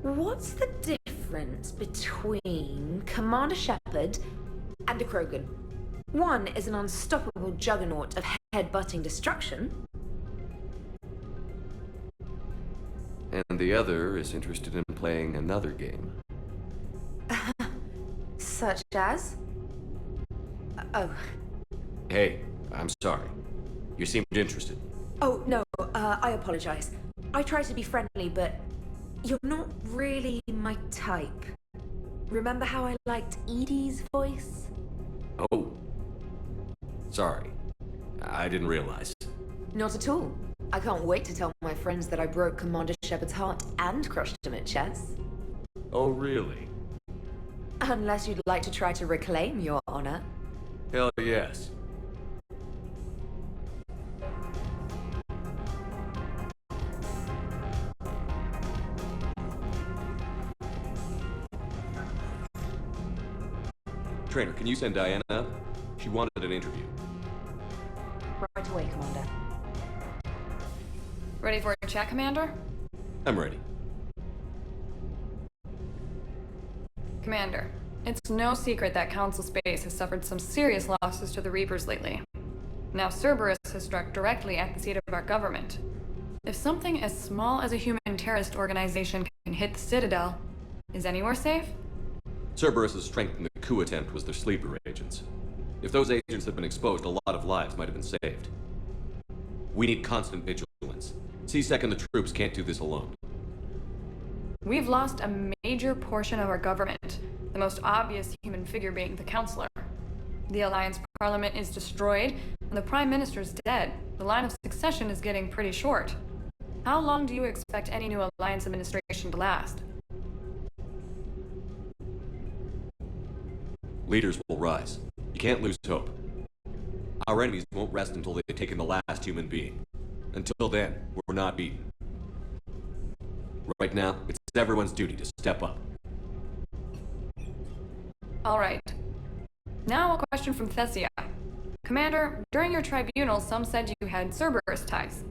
What's the difference between Commander Shepard and a Krogan? One is an unstoppable juggernaut of head-butting destruction. And the other is interested in playing another game. Such as? Oh. Hey, I'm sorry. You seemed interested. Oh, no, I apologize. I try to be friendly, but you're not really my type. Remember how I liked Edie's voice? Oh. Sorry. I didn't realize. Not at all. I can't wait to tell my friends that I broke Commander Shepard's heart and crushed him at chess. Oh, really? Unless you'd like to try to reclaim your honor. Hell yes. Trainer, can you send Diana up? She wanted an interview. Right away, Commander. Ready for a chat, Commander? I'm ready. Commander, it's no secret that Council Space has suffered some serious losses to the Reapers lately. Now Cerberus has struck directly at the seat of our government. If something as small as a human terrorist organization can hit the Citadel, is anywhere safe? Cerberus's strength in the coup attempt was their sleeper agents. If those agents had been exposed, a lot of lives might have been saved. We need constant vigilance. C-Sec and the troops can't do this alone. We've lost a major portion of our government, the most obvious human figure being the Counselor. The Alliance Parliament is destroyed, and the Prime Minister's dead. The line of succession is getting pretty short. How long do you expect any new Alliance administration to last? Leaders will rise. You can't lose hope. Our enemies won't rest until they've taken the last human being. Until then, we're not beaten. Right now, it's everyone's duty to step up. All right. Now a question from Thessia. Commander, during your tribunal, some said you had Cerberus ties.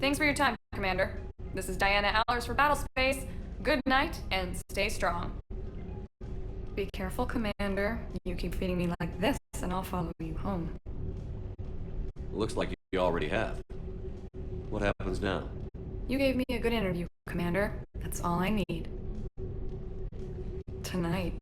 Thanks for your time, Commander. This is Diana Allers for Battlespace. Good night, and stay strong. Be careful, Commander. You keep feeding me like this, and I'll follow you home. Looks like you already have. What happens now? You gave me a good interview, Commander. That's all I need. Tonight.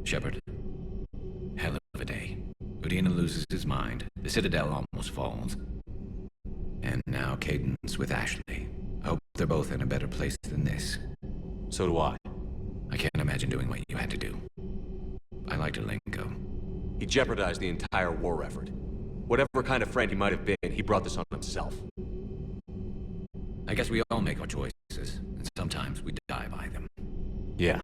Shepard. Hell of a day. Udina loses his mind. The Citadel almost falls. And now Cadence with Ashley. I hope they're both in a better place than this. So do I. I can't imagine doing what you had to do. I liked Alenko. He jeopardized the entire war effort. Whatever kind of friend he might have been, he brought this on himself. I guess we all make our choices, and sometimes we die by them. Yeah.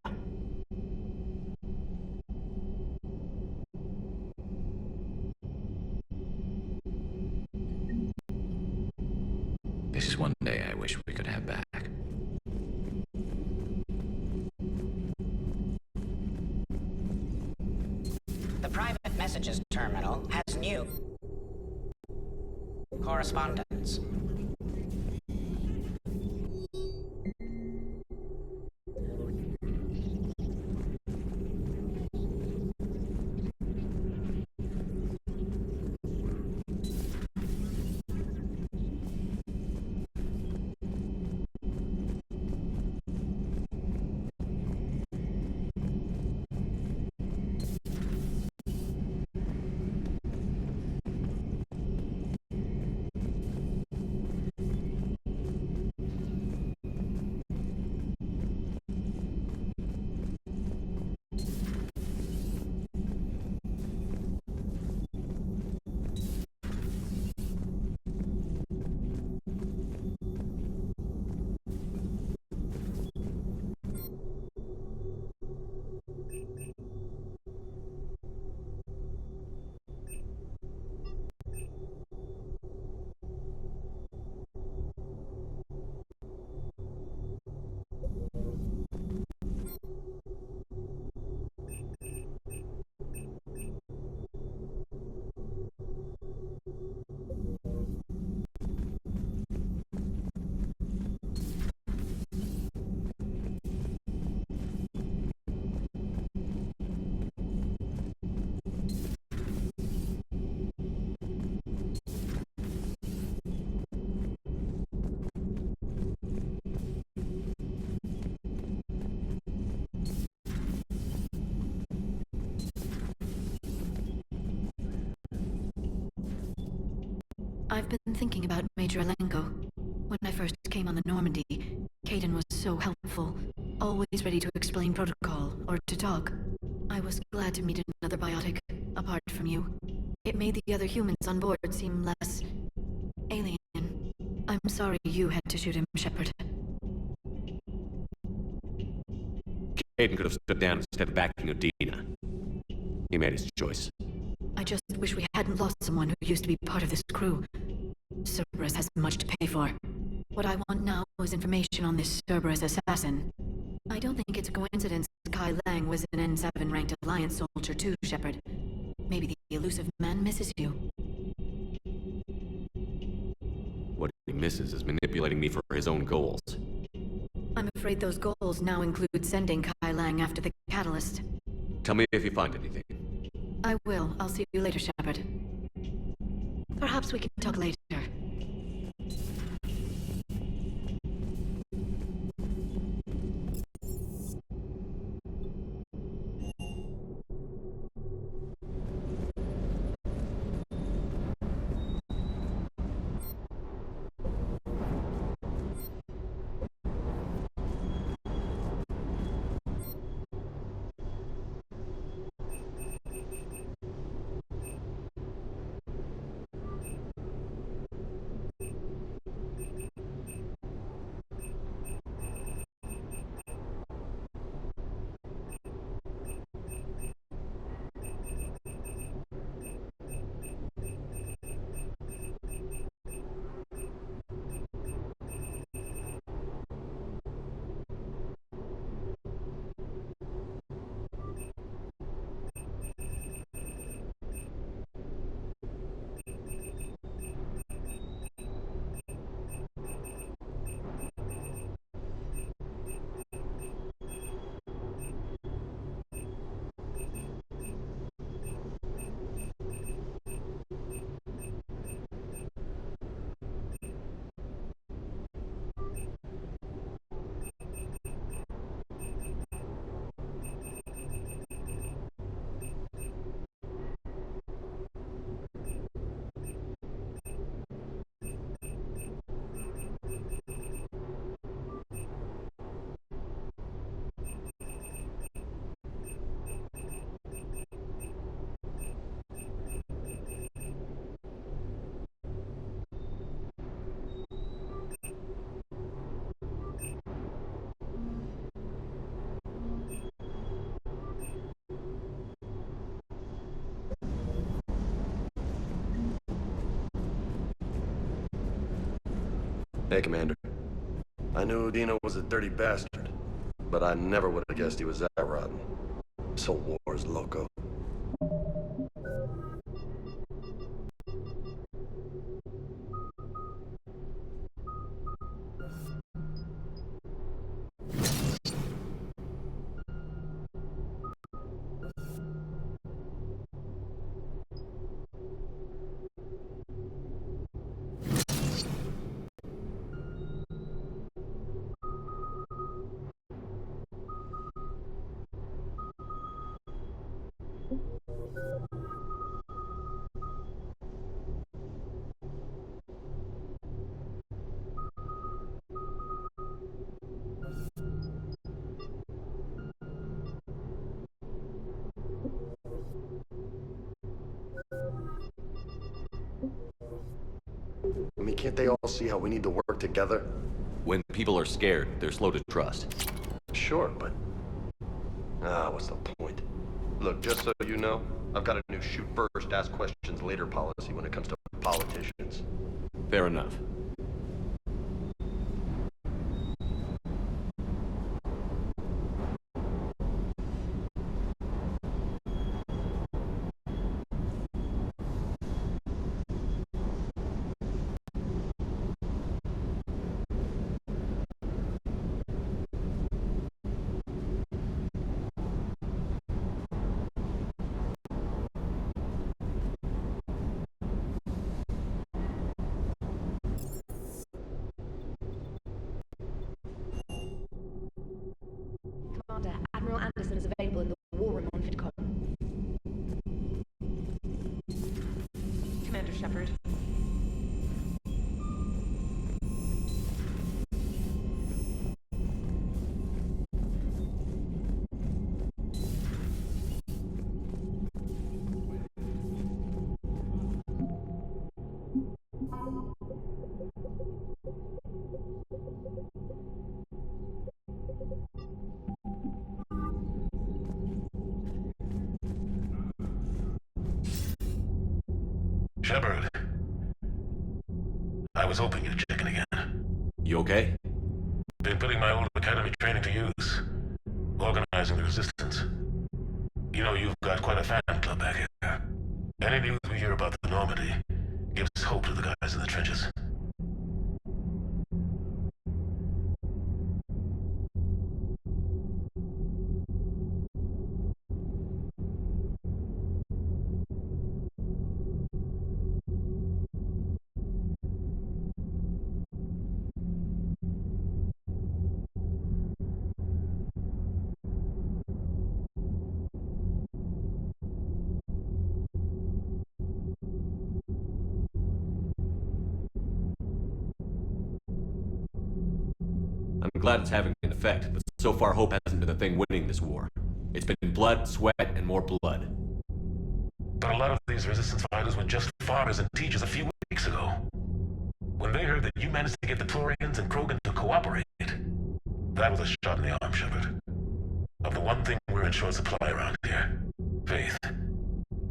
This is one day I wish we could have back. The private messages terminal has new correspondence. I've been thinking about Major Alenko. When I first came on the Normandy, Caden was so helpful, always ready to explain protocol or to talk. I was glad to meet another biotic, apart from you. It made the other humans on board seem less alien. I'm sorry you had to shoot him, Shepard. Caden could have stood down instead of backing Udina. He made his choice. I just wish we hadn't lost someone who used to be part of this crew. Cerberus has much to pay for. What I want now is information on this Cerberus assassin. I don't think it's a coincidence Kai Lang was an N7-ranked Alliance soldier too, Shepard. Maybe the elusive man misses you. What he misses is manipulating me for his own goals. I'm afraid those goals now include sending Kai Lang after the catalyst. Tell me if you find anything. I will. I'll see you later, Shepard. Perhaps we can talk later. Hey, Commander. I knew Udina was a dirty bastard, but I never would have guessed he was that rotten. This whole war is loco. I mean, can't they all see how we need to work together? When people are scared, they're slow to trust. Sure, but... what's the point? Look, just so you know, I've got a new shoot first, ask questions later policy when it comes to politicians. Fair enough. Commander, Admiral Anderson is available in the war room on Vidcom. Commander Shepard. Shepard. I was hoping you'd check in again. You okay? Been putting my old academy training to use. Organizing the resistance. You know, you've got quite a fan club back here. Any news we hear about the Normandy gives hope to the guys in the trenches. I'm glad it's having an effect, but so far hope hasn't been the thing winning this war. It's been blood, sweat, and more blood. But a lot of these resistance fighters were just farmers and teachers a few weeks ago. When they heard that you managed to get the Torians and Krogan to cooperate, that was a shot in the arm, Shepard. Of the one thing we're in short supply around here, faith.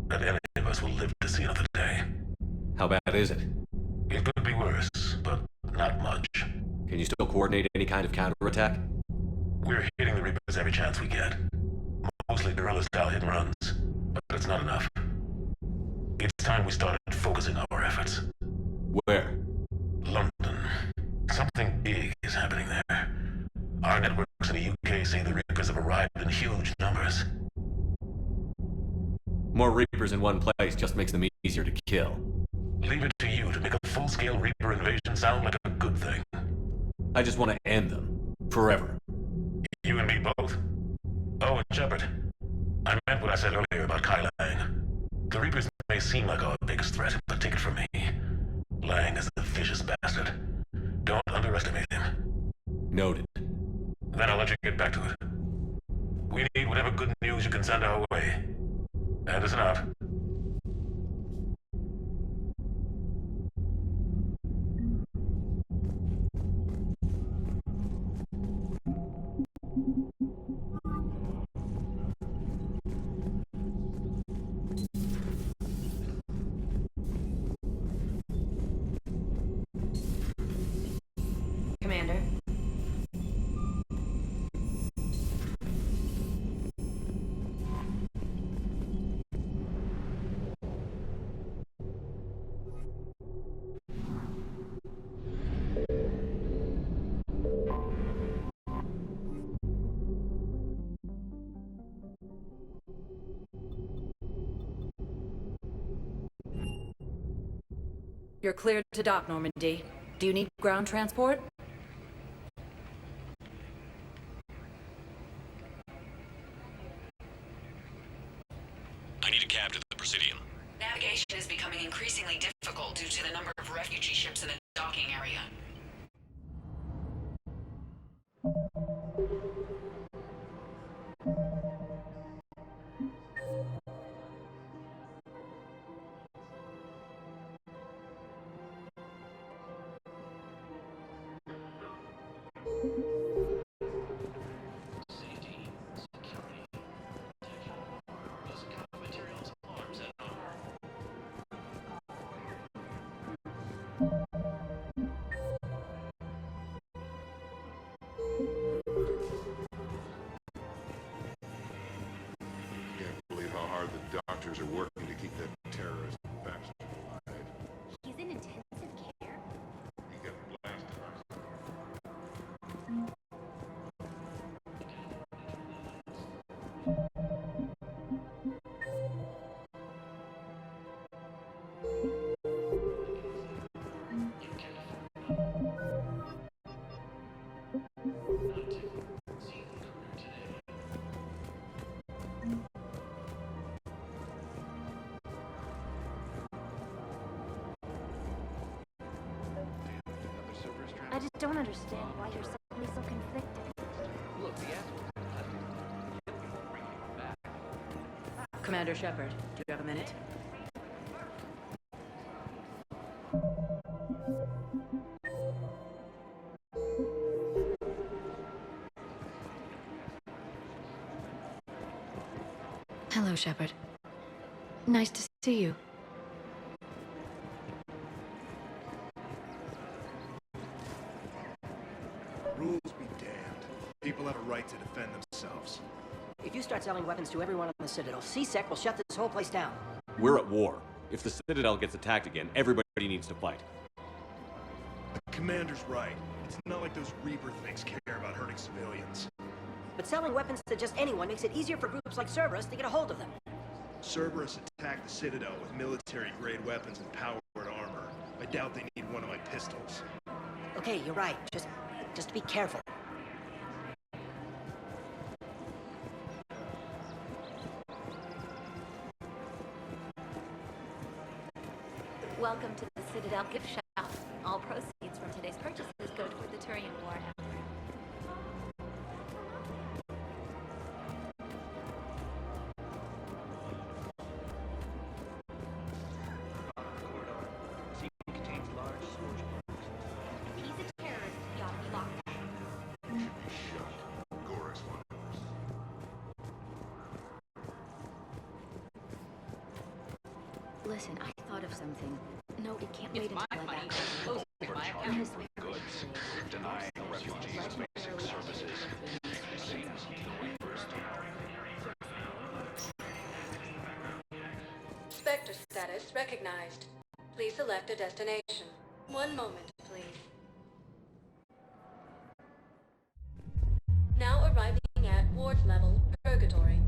That any of us will live to see another day. How bad is it? It could be worse, but not much. Can you still coordinate any kind of counterattack? We're hitting the Reapers every chance we get. Mostly guerrilla-style hit and runs, but it's not enough. It's time we started focusing our efforts. Where? London. Something big is happening there. Our networks in the UK say the Reapers have arrived in huge numbers. More Reapers in one place just makes them easier to kill. Leave it to you to make a full-scale Reaper invasion sound like a good thing. I just want to end them. Forever. You and me both. Oh, and Shepard. I meant what I said earlier about Kai Lang. The Reapers may seem like our biggest threat, but take it from me. Lang is a vicious bastard. Don't underestimate him. Noted. Then I'll let you get back to it. We need whatever good news you can send our way. Anderson out. Commander. You're cleared to dock, Normandy. Do you need ground transport? I need a cab to the Presidium. Navigation is becoming increasingly difficult due to the number of refugee ships in the docking area. Doctors are working to keep that terrorist bastard alive. He's in intensive care? He got blasted. I just don't understand why you're suddenly so conflicted. Look, the assholes. Commander Shepard, do you have a minute? Hello, Shepard. Nice to see you. to defend themselves. If you start selling weapons to everyone on the Citadel, C-Sec will shut this whole place down. We're at war. If the Citadel gets attacked again, everybody needs to fight. The commander's right. It's not like those Reaper things care about hurting civilians. But selling weapons to just anyone makes it easier for groups like Cerberus to get a hold of them. Cerberus attacked the Citadel with military-grade weapons and powered armor. I doubt they need one of my pistols. Okay, you're right. Just be careful. Welcome to the Citadel gift shop. All proceeds from today's purchases go toward the Turian War effort. He's a terrorist. He ought to be locked up. You should be shot. Gorex wonders. Listen, I thought of something. No, it can't wait until I back up. Honestly. Goods, denying refugees basic services. Seems the Reapers Spectre status recognized. Please select a destination. One moment, please. Now arriving at ward level, Purgatory.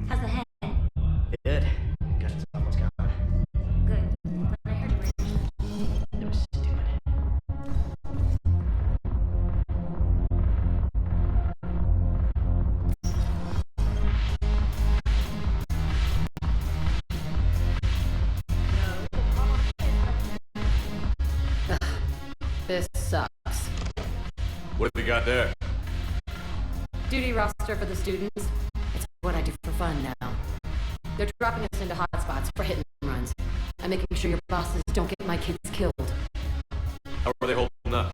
How's the head? Good. Got its almost gone. Good. But I heard it was stupid. This sucks. What have you got there? Duty roster for the students. It's what I do for fun now. They're dropping us into hotspots for hit and runs. I'm making sure your bosses don't get my kids killed. How are they holding up?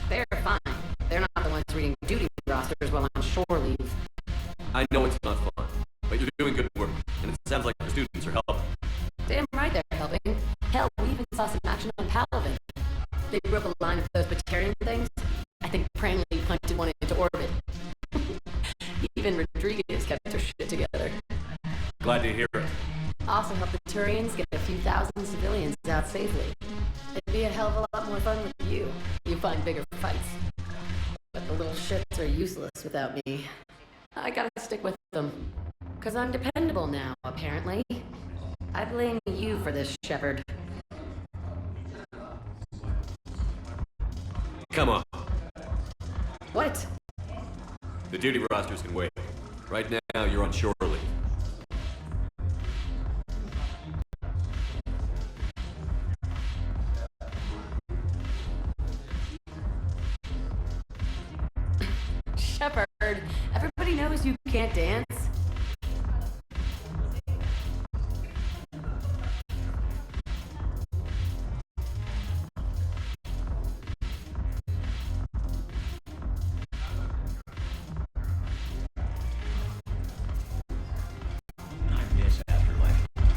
They're fine. They're not the ones reading duty rosters while on shore leave. I know it's not fun, but you're doing good work, and it sounds like the students are helping. Damn right they're helping. Hell, we even saw some action on Palavin. They broke a line of those Batarian things. I think Pranley punted one into orbit. Even Rodriguez kept her shit together. Glad to hear it. Also helped the Turians get a few thousand civilians out safely. It'd be a hell of a lot more fun with you. You find bigger fights. But the little shits are useless without me. I gotta stick with them. 'Cause I'm dependable now, apparently. I blame you for this, Shepard. Come on. What? The duty rosters can wait. Right now, you're on shore leave. Shepard, everybody knows you can't dance.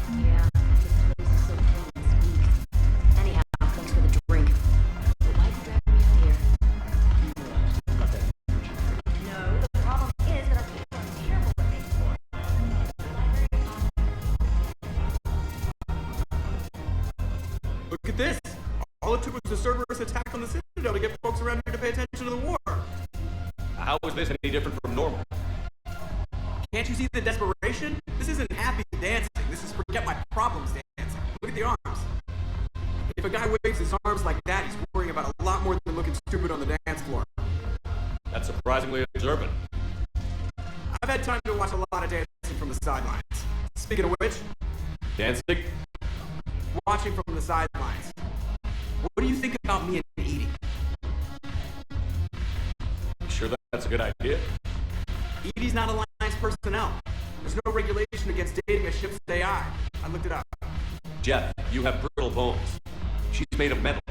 Yeah, this place is so cold and sweet. Anyhow, thanks for the drink. But why'd you drag me out here? No, the problem is that our people are terrible at making war. Look at this! All it took was a Cerberus attack on the Citadel to get folks around here to pay attention to the war. How is this any different from normal? Can't you see the desperation? This isn't happy dancing. This is forget my problems dancing. Look at the arms. If a guy waves his arms like that, he's worrying about a lot more than looking stupid on the dance floor. That's surprisingly observant. I've had time to watch a lot of dancing from the sidelines. Speaking of which, Dancing? watching from the sidelines. What do you think about me and Edie? Sure that's a good idea? Edie's not Alliance personnel. There's no regulation against dating a ship's AI. I looked it up. Jeff, you have brittle bones. She's made of metal.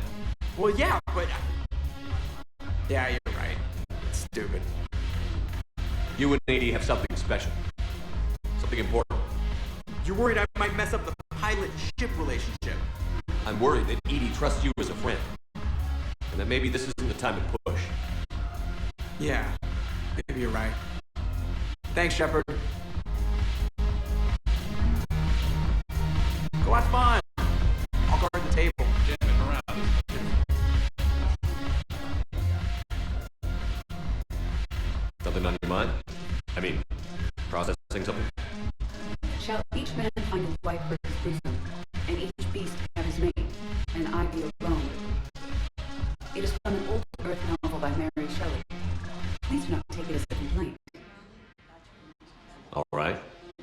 Well, yeah, but... Yeah, you're right. Stupid. You and Edie have something special. Something important. You're worried I might mess up the pilot-ship relationship. I'm worried that Edie trusts you as a friend. And that maybe this isn't the time to push. Yeah, maybe you're right. Thanks, Shepard. Go have fun. I'll guard the table. Something on your mind? I mean, processing something? Shall each man find a wife for his bosom, and each beast have his mate, and I be alone? It is from an old Earth novel by Mary Shelley. Please do not take it as a complaint. All right.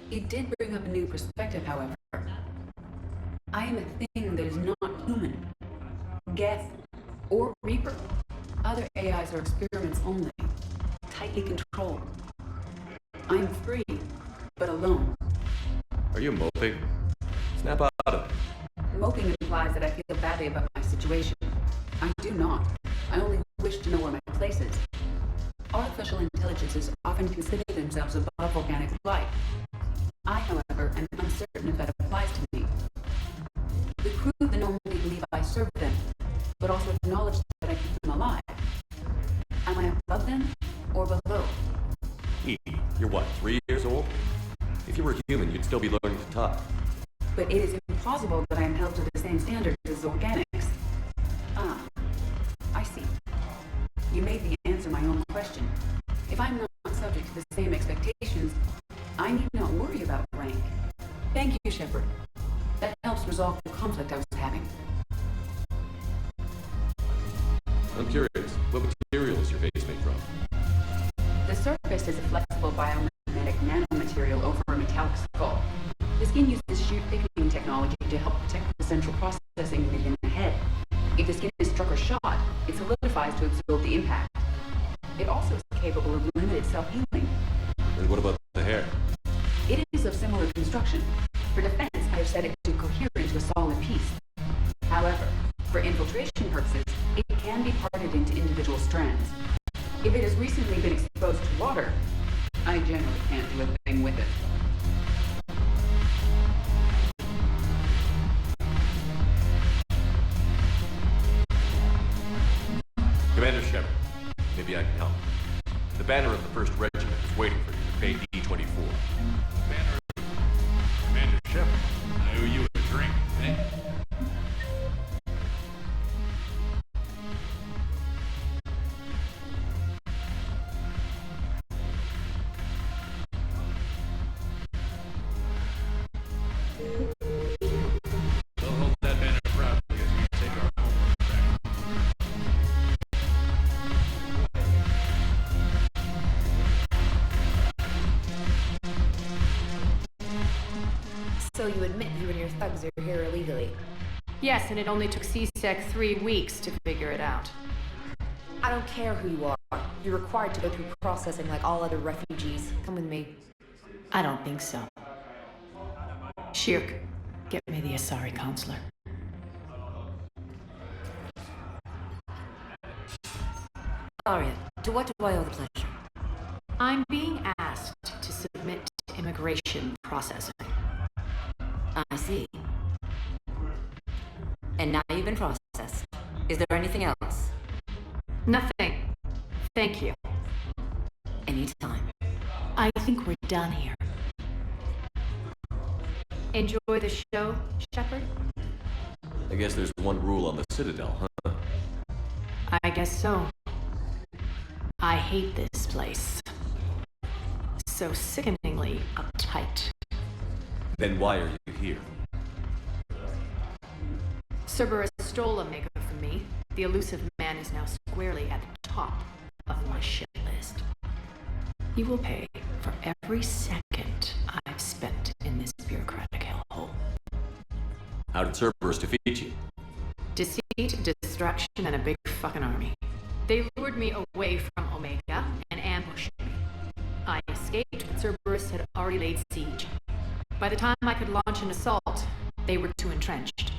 It did bring up a new perspective, however. I am a thing that is not human. Geth or Reaper. Other AIs are experiments only, tightly controlled. I'm free, but alone. Are you moping? Snap out of it. Moping implies that I feel badly about my situation. I do not. I only wish to know where my place is. Artificial intelligences often consider themselves above organic life. I, however, am uncertain if that applies to me. The crew of the Normandy believe I serve them, but also acknowledge that I keep them alive. Am I above them or below? You're what, 3 years old? If you were human, you'd still be learning to talk. But it is implausible that I am held to the same standards as organics. Ah, I see. You made me answer my own question. If I'm not subject to the same expectations, I need not worry about rank. Thank you, Shepard. That helps resolve the conflict I was having. I'm curious, what material is your face made from? The surface is a flexible biomimetic nanomaterial over a metallic skull. The skin uses shear thickening technology to help protect the central processing unit in the head. If the skin is struck or shot, it solidifies to absorb the impact. It also is capable of limited self-healing. And what about the hair? It is of similar construction. For defense, I have set it to cohere into a solid piece. However, for infiltration purposes, it can be parted into individual strands. If it has recently been exposed to water, I generally can't do a thing with it. Commander Shepard, maybe I can help. The banner of the 1st Regiment is waiting for you at Bay D-24. Commander Shepard, I owe you a drink, eh? We'll hold that banner proudly as we take our homework back. So you admit you and your thugs are here illegally? Yes, and it only took C-Sec 3 weeks to figure it out. I don't care who you are. You're required to go through processing like all other refugees. Come with me. I don't think so. Shirk, get me the Asari counselor. Arya, to what do I owe the pleasure? I'm being asked to submit to immigration processing. I see. And now you've been processed. Is there anything else? Nothing. Thank you. Anytime. I think we're done here. Enjoy the show, Shepard? I guess there's one rule on the Citadel, huh? I guess so. I hate this place. So sickeningly uptight. Then why are you here? Cerberus stole a maker from me. The elusive man is now squarely at the top of my shit list. You will pay for every second I've spent in this bureaucratic hellhole. How did Cerberus defeat you? Deceit, distraction, and a big fucking army. They lured me away from Omega and ambushed me. I escaped, but Cerberus had already laid siege. By the time I could launch an assault, they were too entrenched.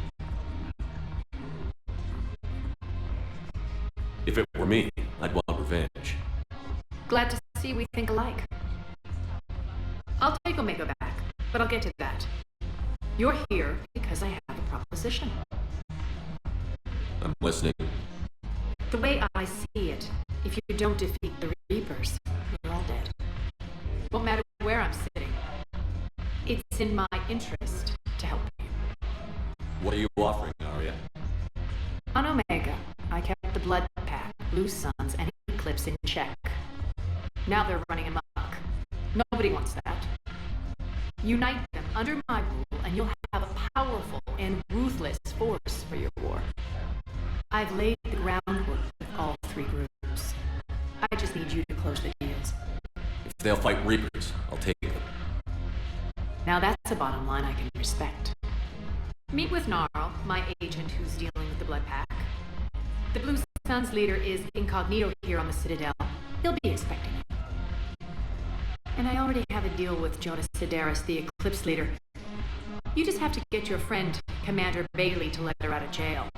If it were me, I'd want revenge. Glad to see we think alike. I'll take Omega back, but I'll get to that. You're here because I have a proposition. I'm listening. The way I see it, If you don't defeat the Reapers, you're all dead. Won't matter where I'm sitting. It's in my interest to help you. What are you offering, Arya? On Omega, I kept the Blood Pack, Blue Suns, and Eclipse in check. Now they're running amok. Nobody wants that. Unite them under my rule, and you'll have a powerful and ruthless force for your war. I've laid the groundwork with all three groups. I just need you to close the deals. If they'll fight Reapers, I'll take them. Now that's a bottom line I can respect. Meet with Gnarl, my agent who's dealing with the Blood Pack. The Blue Suns leader is incognito here on the Citadel. He'll be expecting you. And I already have a deal with Jonas Sedaris, the Eclipse leader. You just have to get your friend, Commander Bailey, to let her out of jail.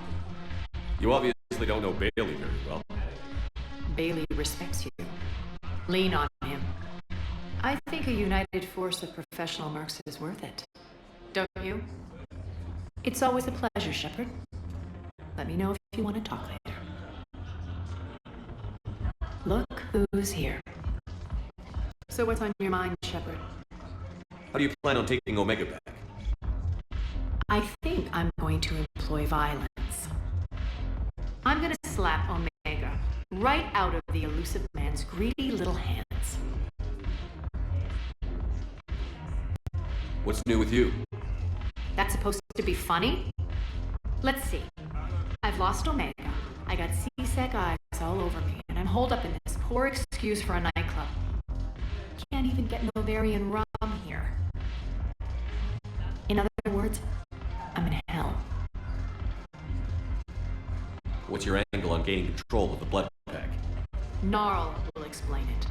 You obviously don't know Bailey very well. Bailey respects you. Lean on him. I think a united force of professional mercs is worth it. Don't you? It's always a pleasure, Shepard. Let me know if you want to talk later. Look who's here. So what's on your mind, Shepard? How do you plan on taking Omega back? I think I'm going to employ violence. I'm gonna slap Omega right out of the elusive man's greedy little hands. What's new with you? That's supposed to be funny? Let's see. I've lost Omega. I got C-Sec eyes all over me, and I'm holed up in this poor excuse for a nightclub. Can't even get Novarian rum here. In other words, I'm in hell. What's your angle on gaining control of the Blood Pack? Gnarl will explain it.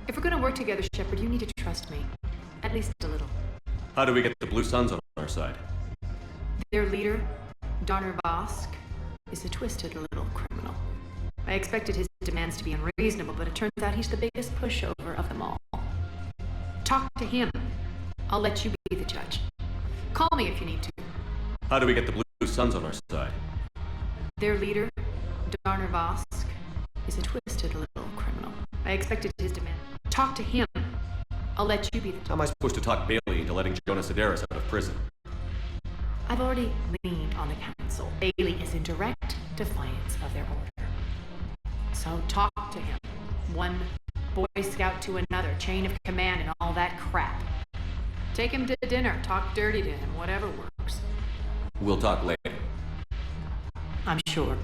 If we're gonna work together, Shepard, you need to trust me. At least a little. How do we get the Blue Suns on our side? Their leader, Darner Vosk, is a twisted little criminal. I expected his demands to be unreasonable, but it turns out he's the biggest pushover of them all. Talk to him. I'll let you be the judge. Call me if you need to. How do we get the Blue Suns on our side? Their leader, Darner Vosk, is a twisted little criminal. I expected his demand. Talk to him. I'll let you be the judge. How am I supposed to talk Bailey into letting Jonas Sedaris out of prison? I've already leaned on the council. Bailey is in direct defiance of their order. So talk to him. One Boy Scout to another, chain of command and all that crap. Take him to dinner, talk dirty to him, whatever works. We'll talk later. I'm sure.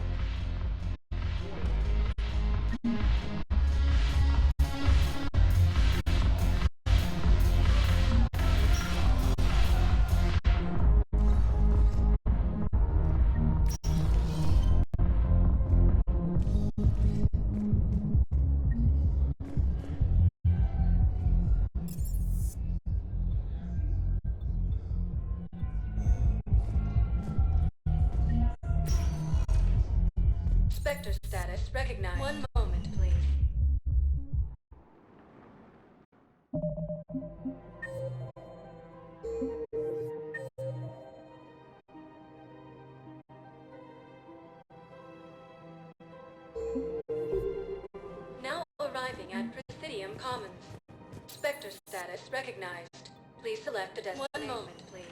Spectre status recognized. One moment, please. Now arriving at Presidium Commons. Spectre status recognized. Please select a destination. One moment, please.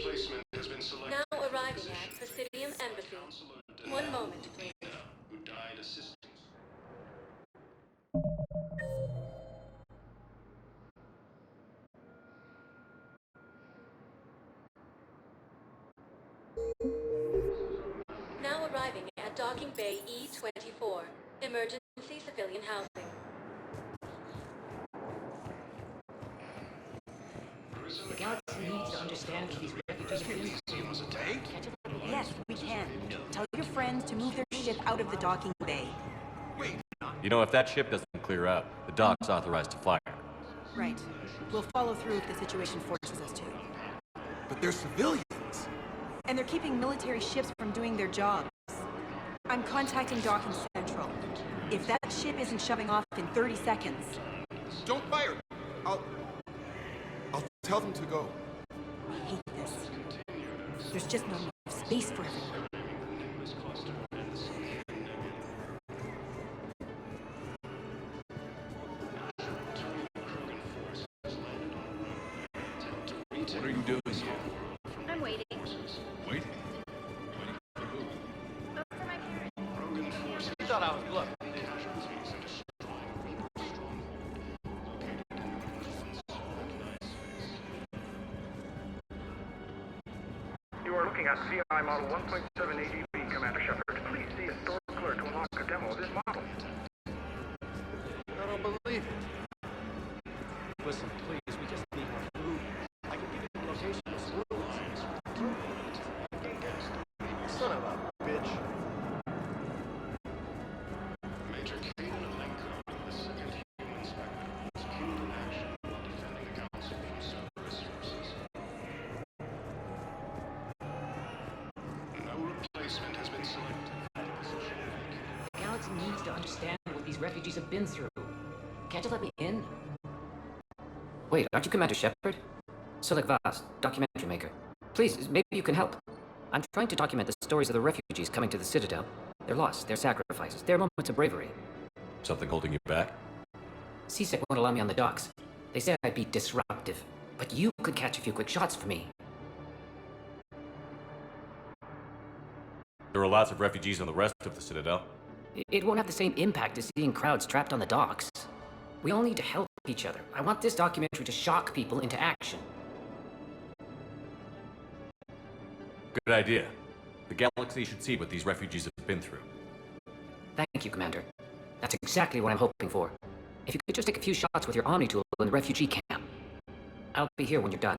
Placement has been selected. Now arriving at Presidium Embassy. One moment, please. Who died assisting. Now arriving at Docking Bay E-24. Emergency civilian housing. The galaxy needs to understand that these refugees Yes, we can. Tell your friends to move their ship out of the docking bay. You know, if that ship doesn't clear out, the dock's authorized to fire. Right. We'll follow through if the situation forces us to. But they're civilians. And they're keeping military ships from doing their jobs. I'm contacting Docking Central. If that ship isn't shoving off in 30 seconds... Don't fire! I'll tell them to go. I hate this. There's just not enough space for everyone. What are you doing here? I'm waiting. Waiting? For my parents. You thought I was bluffing. You are looking at CI model 1.7 ADV, Commander Shepard. Please see a store clerk to unlock a demo of this model. I don't believe it. Listen, please, we just need more food. I can give you the location of schools. Son of a bitch. Major Caden Alenko, the second human inspector, was killed in action while defending the Council from Cerberus forces. No replacement has been selected for the position vacant. The galaxy needs to understand what these refugees have been through. Can't you let me in? Wait, aren't you Commander Shepard? Silik Vaz, documentary maker. Please, maybe you can help. I'm trying to document the stories of the refugees coming to the Citadel. Their loss, their sacrifices, their moments of bravery. Something holding you back? CSEC won't allow me on the docks. They say I'd be disruptive, but you could catch a few quick shots for me. There are lots of refugees on the rest of the Citadel. It won't have the same impact as seeing crowds trapped on the docks. We all need to help each other. I want this documentary to shock people into action. Good idea. The galaxy should see what these refugees have been through. Thank you, Commander. That's exactly what I'm hoping for. If you could just take a few shots with your Omni tool in the refugee camp. I'll be here when you're done.